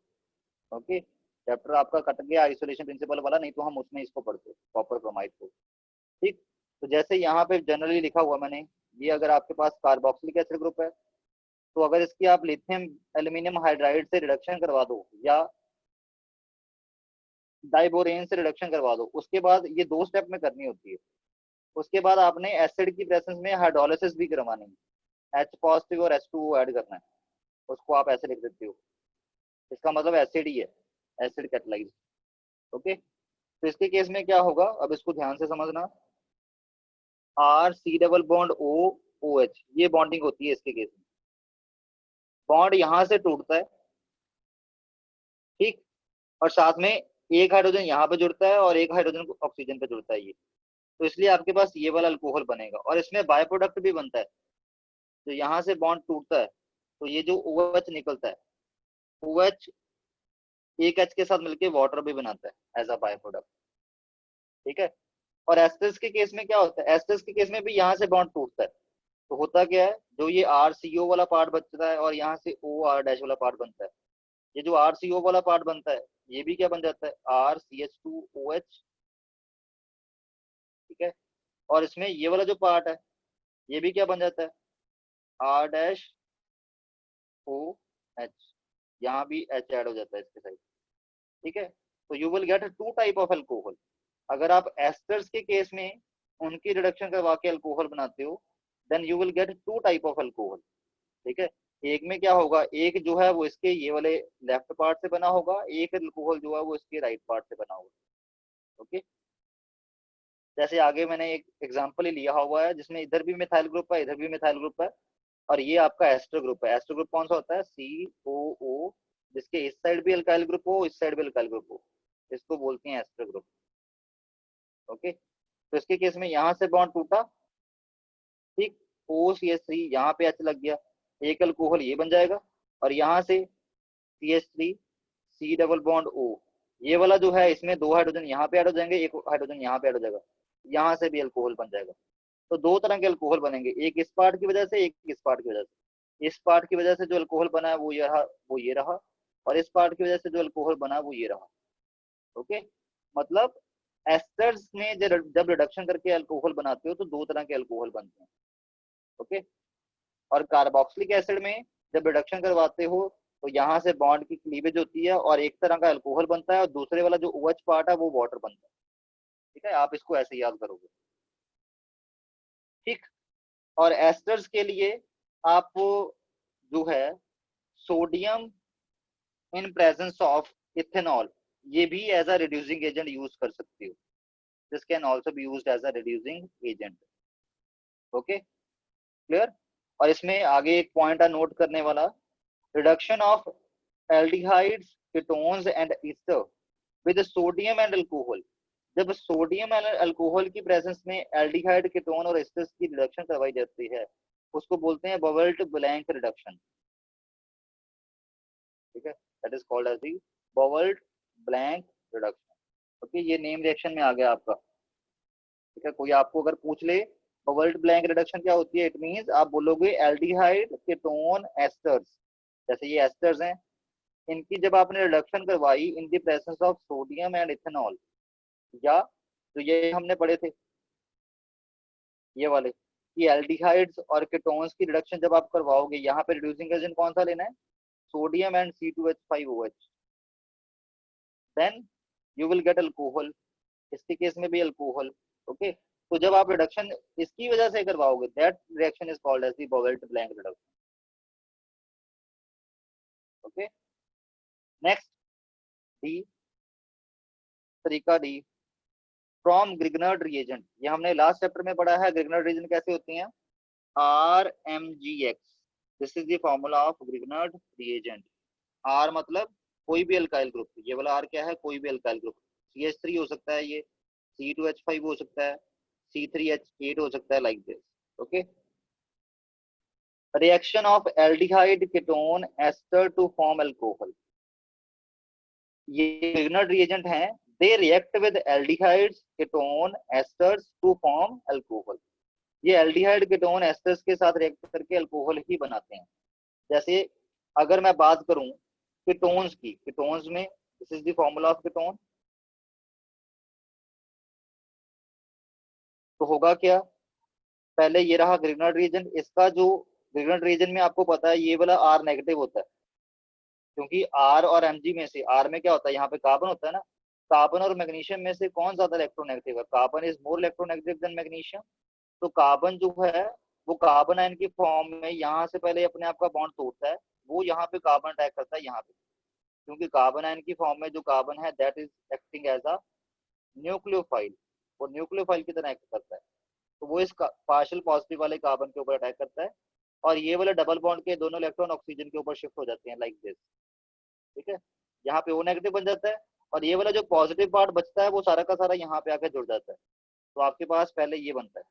ओके, चैप्टर आपका कट गया आइसोलेशन प्रिंसिपल वाला, नहीं तो हम उसमें इसको पढ़ते कॉपर क्रोमाइड को, ठीक। तो जैसे यहाँ पे जनरली लिखा हुआ मैंने, ये अगर आपके पास कार्बोक्सिलिक एसिड ग्रुप है, तो अगर इसकी आप लिथियम एल्यूमिनियम हाइड्राइड से रिडक्शन करवा दो या डाइबोरेन से रिडक्शन करवा दो, उसके बाद ये 2 स्टेप में करनी होती है। उसके बाद आपने एसिड की प्रेजेंस में हाइड्रोलिसिस भी करवानी है, H पॉजिटिव और H2O ऐड करना है, उसको आप ऐसे लिख देते हो, इसका मतलब एसिड ही है, एसिड कैटलाइज। ओके, तो इसके केस में क्या होगा, अब इसको ध्यान से समझना, R C double bond O O H, ये बॉन्डिंग होती है इसके केस में। बॉन्ड यहां से टूटता है, ठीक, और साथ में एक हाइड्रोजन यहाँ पे जुड़ता है और एक हाइड्रोजन ऑक्सीजन पे जुड़ता है ये, तो इसलिए आपके पास ये वाला अल्कोहल बनेगा। और इसमें बाय प्रोडक्ट भी बनता है, तो यहाँ से बॉन्ड टूटता है, तो ये जो OH निकलता है, OH एक H के साथ मिलकर वाटर भी बनाता है एज अ बाय प्रोडक्ट, ठीक है। और एस्टर्स के केस में क्या होता है, एस्टर्स के केस में भी यहाँ से बॉन्ड टूटता है, तो होता क्या है, जो ये RCO वाला पार्ट बचता है और यहाँ से OR डैश वाला पार्ट बनता है, ये जो RCO वाला पार्ट बनता है, ये भी क्या बन जाता है, RCH2OH, ठीक है। और इसमें ये वाला जो पार्ट है, ये भी क्या बन जाता है, R डैश OH, यहाँ भी H ऐड हो जाता है इसके साइड, ठीक है। तो you will get 2 type of alcohol. अगर आप एस्टर्स के केस में उनकी रिडक्शन करवा के अल्कोहल बनाते हो, then you will get 2 type of alcohol, ठीक है। एक में क्या होगा, एक जो है वो इसके ये वाले लेफ्ट पार्ट से बना होगा, एक अल्कोहल जो है वो इसके राइट पार्ट से बना होगा। ओके, जैसे आगे मैंने एक एग्जांपल ही लिया हुआ है जिसमें इधर भी मिथाइल ग्रुप है, इधर भी मिथाइल ग्रुप है, और ये आपका एस्टर ग्रुप है। एस्टर ग्रुप कौन सा होता है, COO, जिसके इस साइड भी अल्काइल ग्रुप हो, इस साइड भी अल्काइल ग्रुप हो, इसको बोलते हैं एस्टर ग्रुप। ओके, तो इसके केस में यहाँ से बॉन्ड टूटा, ठीक, OCH3, यहाँ पे H लग गया, एक अल्कोहल ये बन जाएगा, और यहाँ से CH3 C double bond O, ये वाला जो है इसमें 2 हाइड्रोजन यहाँ पे ऐड हो जाएंगे, एक हाइड्रोजन यहाँ पे ऐड हो जाएगा, यहाँ से भी अल्कोहल बन जाएगा। तो 2 तरह के अल्कोहल बनेंगे, एक इस पार्ट की वजह से, एक इस पार्ट की वजह से। इस पार्ट की वजह से जो अल्कोहल बना है वो ये रहा, वो ये रहा, और इस पार्ट की वजह से जो अल्कोहल बना वो ये रहा। ओके, मतलब एस्टर्स में जब रिडक्शन करके अल्कोहल बनाते हो तो 2 तरह के अल्कोहल बनते हैं। ओके, और कार्बोक्सिलिक एसिड में जब रिडक्शन करवाते हो तो यहाँ से बॉन्ड की क्लीवेज होती है और एक तरह का अल्कोहल बनता है, और दूसरे वाला जो OH पार्ट है वो वाटर बनता है, ठीक है। आप इसको ऐसे याद करोगे, ठीक। और एस्टर्स के लिए आप जो है sodium in presence of ethanol, ये भी as a reducing agent use कर सकते हो, this can also be used as a reducing agent. Okay, clear. और इसमें आगे एक पॉइंट है नोट करने वाला, reduction of aldehydes, ketones and ester with sodium and alcohol. जब सोडियम एंड अल्कोहल की प्रेजेंस में एल्डिहाइड, कीटोन और एस्टर्स की रिडक्शन करवाई जाती है, उसको बोलते हैं बबल्ड ब्लैंक रिडक्शन। ठीक है, that is called as the Bouveault Blanc reduction. Okay, ये नेम रिएक्शन में आ गया आपका। ठीक है, कोई आपको अगर पूछ ले बबल्ड ब्लैंक रिडक्शन क्या होती है, इट मींस आप बोलोगे एल्डिहाइड, कीटोन, एस्टर्स, जैसे ये एस्टर्स हैं, इनकी जब आपने रिडक्शन करवाई in the presence of sodium and ethanol, या तो ये हमने पढ़े थे ये वाले कि एल्डिहाइड्स और कीटोन्स की रिडक्शन जब आप करवाओगे, यहाँ पे रिड्यूसिंग एजेंट कौन सा लेना है, sodium and C2H5OH, then you will get alcohol, इसके केस में भी अल्कोहल। ओके, तो जब आप रिडक्शन इसकी वजह से करवाओगे, that reaction is called as the Bouveault Blanc reduction. Okay, next D, तरीका डी, फ्रॉम ग्रिग्नर्ड रिएजेंट। ये हमने लास्ट चैप्टर में पढ़ा है, ग्रिग्नर्ड रिएजेंट कैसे होती हैं, RMgX, this is the formula of Grignard reagent. R मतलब कोई भी अल्काइल ग्रुप, ये वाला आर क्या है, कोई भी अल्काइल ग्रुप, CH3 हो सकता है, ये C2H5 हो सकता है, C3H8 हो सकता है, like this. Okay, reaction of aldehyde, ketone, ester to form alcohol. ये ग्रिग्नर्ड रिएजेंट हैं, they react with aldehydes, ketone, esters to form alcohol. ये एल्डिहाइड, कीटोन, एस्टर्स के साथ रिएक्ट करके अल्कोहल ही बनाते हैं। जैसे अगर मैं बात करूं कीटोन्स की, कीटोन्स में this is the formula of ketone, तो होगा क्या, पहले ये रहा ग्रिग्नर्ड रीजन, इसका जो ग्रिग्नर्ड रीजन में आपको पता है ये वाला आर नेगेटिव होता है, क्योंकि आर और Mg में से, आर में क्या होता है, यहाँ पे कार्बन होता है ना, कार्बन और मैग्नीशियम में से कौन ज्यादा इलेक्ट्रोनेगेटिव है, carbon is more electronegative than magnesium. तो कार्बन जो है वो कार्बन आयन की फॉर्म में यहाँ से पहले अपने आप का बॉन्ड तोड़ता है, वो यहाँ पे कार्बन अटैक करता है यहाँ पे, क्योंकि कार्बन आयन की फॉर्म में जो कार्बन है that is acting as a nucleophile, वो न्यूक्लियोफाइल की तरह एक्ट करता है, तो वो इस पार्शियल पॉजिटिव वाले कार्बन के ऊपर अटैक करता है, और ये वाले डबल बॉन्ड के दोनों इलेक्ट्रॉन ऑक्सीजन के ऊपर शिफ्ट हो जाते हैं, लाइक दिस। ठीक है, यहाँ पे O नेगेटिव बन जाता है, और ये वाला जो पॉजिटिव पार्ट बचता है वो सारा का सारा यहाँ पे आके जुड़ जाता है। तो आपके पास पहले ये बनता है,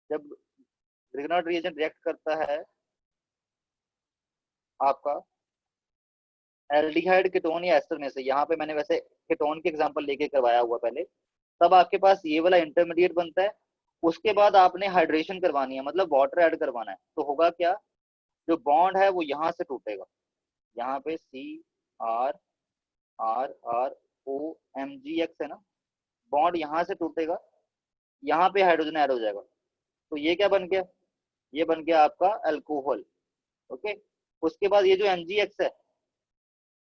जब ग्रिग्नर्ड रिएजेंट रिएक्ट करता है आपका एल्डिहाइड, कीटोन या एस्टर में से, यहाँ पे मैंने वैसे कीटोन के एग्जांपल लेके करवाया हुआ पहले, तब आपके पास ये वाला इंटरमीडिएट बनता है। उसके बाद आपने हाइड्रेशन करवानी है, मतलब वाटर ऐड करवाना है, तो होगा क्या, जो बॉन्ड है वो यहाँ से टूटेगा, यहाँ पे CR, R, R, O, MgX है ना, बॉन्ड यहाँ से टूटेगा, यहाँ पे हाइड्रोजन ऐड हो जाएगा, तो ये क्या बन गया, ये बन गया आपका अल्कोहल। ओके, उसके बाद ये जो MgX है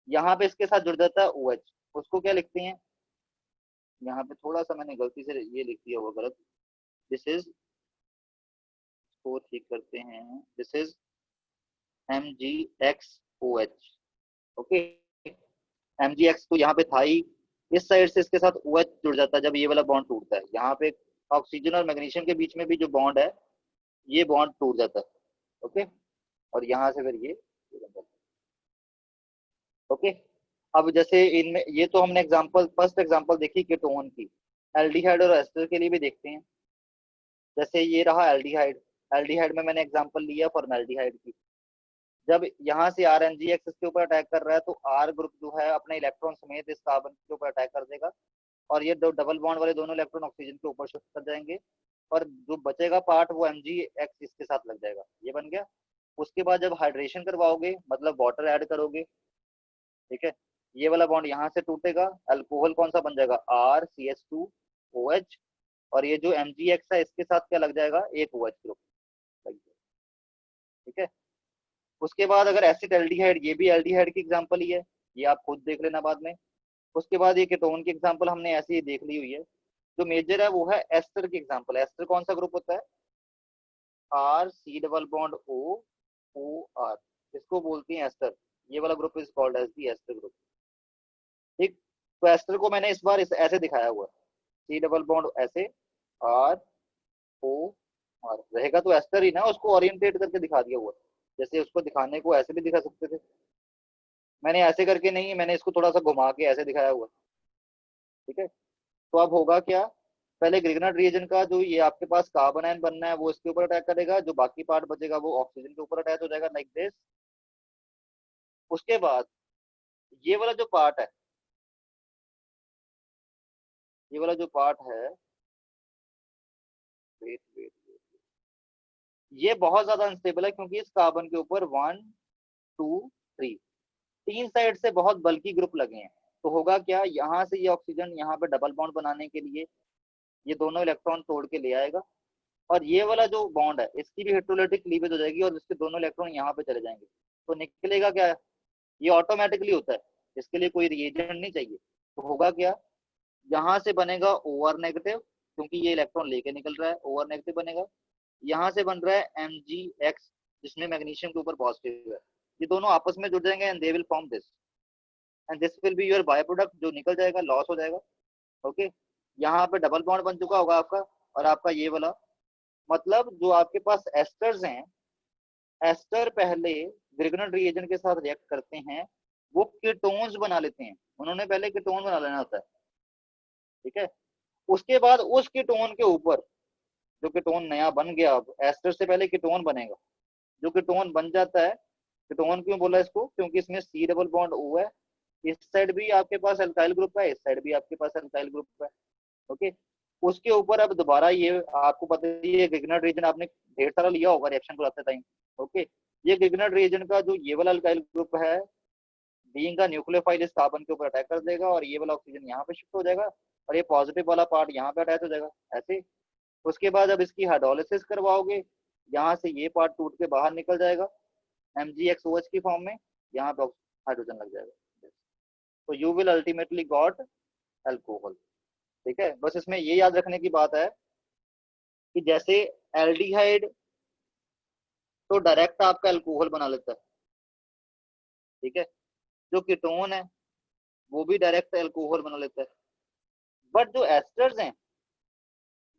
यहाँ पे इसके साथ जुड़ जाता है OH, उसको क्या लिखते हैं, यहाँ पे थोड़ा सा मैंने गलती से ये लिख दिया हुआ गलत, दिस इज, को ठीक करते हैं, this is MgXOH। Okay, MgX तो यहाँ पे था ही, इस साइड से इसके साथ OH जुड़ जाता है जब ये वाला बॉन्ड टूटता है, यहाँ पे ऑक्सीजन और मैग्नीशियम के बीच में भी जो बॉन्ड है ये बॉन्ड टूट जाता है। ओके, और यहाँ से फिर ये बन जाता है। ओके, अब जैसे इनमें ये तो हमने एग्जांपल, फर्स्ट एग्जांपल देखी कीटोन की, एल्डिहाइड और एस्टर के लिए भी देखते हैं। जैसे ये रहा एल्डिहाइड, एल्डिहाइड में मैंने एग्जांपल लिया फॉर्मेल्डिहाइड की, जब यहाँ से RNgX इसके ऊपर अटैक कर रहा है तो R ग्रुप जो है अपने इलेक्ट्रॉन समेत इस कार्बन के ऊपर अटैक कर देगा, और ये दो डबल बॉन्ड वाले दोनों इलेक्ट्रॉन ऑक्सीजन के ऊपर शिफ्ट कर जाएंगे, और जो बचेगा पार्ट वो MgX इसके साथ लग जाएगा, ये बन गया। उसके बाद जब हाइड्रेशन करवाओगे, मतलब वाटर ऐड करोगे, ठीक है, ये वाला बॉन्ड यहाँ से टूटेगा, अल्कोहल कौन सा बन जाएगा, RCH2OH, और ये जो MgX है इसके साथ क्या लग जाएगा, एक OH ग्रुप लग जाएगा। ठीक है, उसके बाद अगर एसिड एल्डिहाइड, ये भी एल्डिहाइड की एग्जांपल ही है, ये आप खुद देख लेना बाद में। उसके बाद ये कीटोन की एग्जांपल हमने ऐसे ही देख ली हुई है। जो मेजर है वो है एस्टर की एग्जांपल। एस्टर कौन सा ग्रुप होता है, RC डबल बॉन्ड O, इसको बोलती हैं एस्टर, ये वाला group is called as the ester group. ठीक, तो एस्टर को मैंने इस बार ऐसे दिखाया हुआ है, C डबल बॉन्ड ऐसे, R O R रहेगा तो एस्टर ही ना, उसको ओरिएंटेट करके दिखा दिया हुआ। जैसे उसको दिखाने को ऐसे भी दिखा सकते थे, मैंने ऐसे करके नहीं, मैंने इसको थोड़ा सा घुमा के ऐसे दिखाया हुआ। ठीक है, तो अब होगा क्या, पहले ग्रिग्नार्ड रीजन का जो ये आपके पास कार्बन आयन बनना है वो इसके ऊपर अटैक करेगा, जो बाकी पार्ट बचेगा वो ऑक्सीजन के ऊपर अटैच हो जाएगा लाइक दिस। उसके बाद ये वाला जो पार्ट है, ये वाला जो पार्ट है, वेट वेट, ये बहुत ज्यादा अनस्टेबल है क्योंकि इस कार्बन के ऊपर 1 2 3 तीन साइड से बहुत बल्कि ग्रुप लगे हैं। तो होगा क्या, यहाँ से ये ऑक्सीजन यहाँ पे डबल बॉन्ड बनाने के लिए ये दोनों इलेक्ट्रॉन तोड़ के ले आएगा, और ये वाला जो बॉन्ड है इसकी भी इलेक्ट्रोलाइटिक क्लीवेज हो जाएगी और इसके दोनों इलेक्ट्रॉन यहाँ पे चले जाएंगे। तो निकलेगा क्या, ये ऑटोमेटिकली होता है, इसके लिए कोई रिएजेंट नहीं चाहिए। तो होगा क्या, यहाँ से बनेगा ओआर नेगेटिव, क्योंकि ये इलेक्ट्रॉन लेके निकल रहा है, ओआर नेगेटिव बनेगा। यहाँ से बन रहा है Mgx, जिसमें मैग्नीशियम के ऊपर पॉजिटिव है, ये दोनों आपस में जुड़ जाएंगे and they will form this, and this will be your by product, जो निकल जाएगा, लॉस हो जाएगा। ओके, यहाँ पे डबल बॉन्ड बन चुका होगा आपका, और आपका ये वाला, मतलब जो आपके पास एस्टर्स हैं, एस्टर पहले ग्रिग्नार्ड रिएजेंट के साथ रिएक्ट करते हैं, वो कीटोन्स बना लेते हैं, उन्होंने पहले कीटोन बना लेना होता है। ठीक है, उसके बाद उस कीटोन के ऊपर जो कीटोन नया बन गया, अब एस्टर से पहले कीटोन बनेगा, जो कीटोन बन जाता है, कीटोन क्यों बोला इसको, क्योंकि इसमें सी डबल बॉन्ड ओ है, इस साइड भी आपके पास अल्काइल ग्रुप है, इस साइड भी आपके पास अल्काइल ग्रुप है। ओके, उसके ऊपर अब दोबारा ये, आपको पता ही है ग्रिग्नार्ड रीजन आपने ढेर सारा लिया होगा रिएक्शन कराते टाइम। ओके, ये ग्रिग्नार्ड रीजन का जो ये वाला अल्काइल ग्रुप है, बीइंग का न्यूक्लियोफाइल इस कार्बन के ऊपर अटैक कर देगा, और ये वाला ऑक्सीजन यहाँ पे शिफ्ट हो जाएगा, और ये पॉजिटिव वाला पार्ट यहाँ पे अटैच हो जाएगा ऐसे। उसके बाद अब इसकी हाइड्रोलिसिस करवाओगे, यहाँ से ये पार्ट टूट के बाहर निकल जाएगा MgXOH की फॉर्म में, यहाँ पे हाइड्रोजन लग जाएगा, तो you will ultimately got alcohol. ठीक है, बस इसमें ये याद रखने की बात है कि जैसे एल्डिहाइड तो डायरेक्ट आपका अल्कोहल बना लेता है, ठीक है, जो कीटोन है वो भी डायरेक्ट अल्कोहल बना लेता है, बट जो एस्टर्स हैं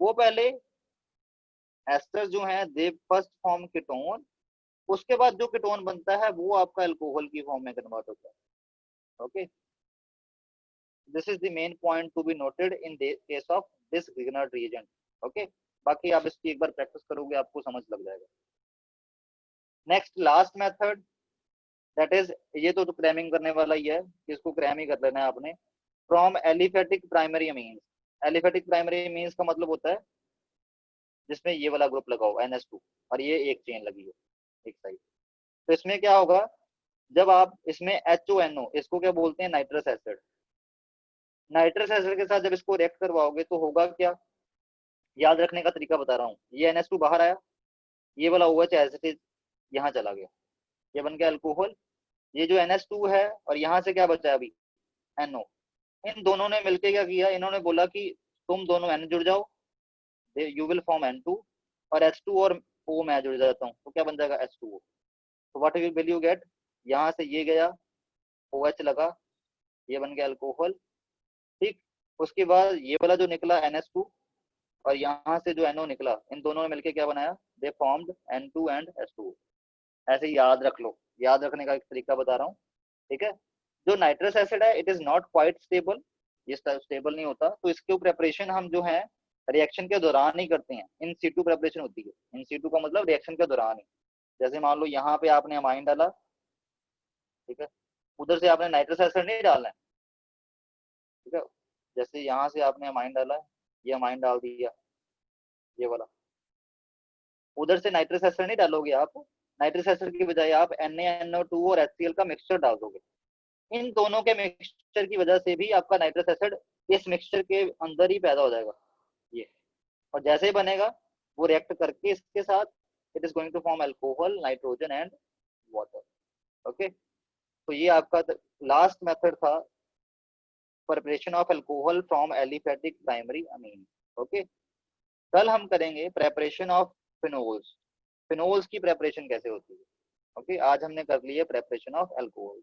वो पहले, एस्टर्स जो हैं दे फर्स्ट फॉर्म कीटोन, उसके बाद जो कीटोन बनता है वो आपका अल्कोहल की फॉर्म में कन्वर्ट होता है। Okay, this is the main point to be noted in case of this Grignard reagent. Okay, बाकी आप इसकी एक बार प्रैक्टिस करोगे आपको समझ लग जाएगा। Next last method, that is, ये तो क्रैमिंग करने वाला ही है, इसको क्रैम ही कर लेना है आपने, from aliphatic primary amines. Aliphatic primary amines का मतलब होता है जिसमें ये वाला ग्रुप लगा हो NH2 और ये एक चेन लगी हो एक साइड। तो इसमें क्या होगा, जब आप इसमें HONO, इसको क्या बोलते हैं, नाइट्रस एसिड, नाइट्रस एसिड के साथ जब इसको रिएक्ट करवाओगे तो होगा क्या, याद रखने का तरीका बता रहा हूँ, ये NH2 बाहर आया, ये वाला OH एज इट इज यहाँ चला गया, ये बन गया अल्कोहल। ये जो NH2 है और यहाँ से क्या बचा है अभी, NO, इन दोनों ने मिलकर क्या किया, इन्होंने बोला कि तुम दोनों N जुड़ जाओ, यू विल फॉर्म N2, और H2 और O मैं जुड़ जाता हूँ तो क्या बन जाएगा H2O। तो व्हाट विल यू गेट, यहाँ से ये गया, OH लगा, ये बन गया अल्कोहल। ठीक, उसके बाद ये वाला जो निकला NH2 और यहाँ से जो NO निकला, इन दोनों ने मिलकर क्या बनाया, दे फॉर्म्ड N2 एंड H2O। ऐसे ही याद रख लो, याद रखने का एक तरीका बता रहा हूँ। ठीक है, जो नाइट्रस एसिड है it is not quite stable, ये स्टेबल नहीं होता, तो इसके प्रेपरेशन हम जो है रिएक्शन के दौरान ही करते हैं, इन सीटू प्रेपरेशन होती है। इन सीटू का मतलब रिएक्शन के दौरान ही, जैसे मान लो यहाँ पे आपने अमाइन डाला, ठीक है, उधर से आपने नाइट्रस एसिड नहीं डालना है, ठीक है, जैसे यहाँ से आपने अमाइन डाला, ये अमाइन डाल दिया, ये वाला, उधर से नाइट्रस एसिड नहीं डालोगे आप, नाइट्रस एसिड की बजाय आप NaNO2 और HCl का मिक्सचर डाल दोगे। इन दोनों के मिक्सचर की वजह से भी आपका नाइट्रस एसिड इस मिक्सचर के अंदर ही पैदा हो जाएगा ये, और जैसे ही बनेगा वो रिएक्ट करके इसके साथ it is going to form alcohol, nitrogen and water. Okay, तो ये आपका लास्ट मेथड था, preparation of alcohol from aliphatic primary amine. Okay, कल हम करेंगे प्रेपरेशन ऑफ फिनोल्स, फिनोल्स की प्रेपरेशन कैसे होती है। ओके, आज हमने कर ली है प्रेपरेशन ऑफ अल्कोहल।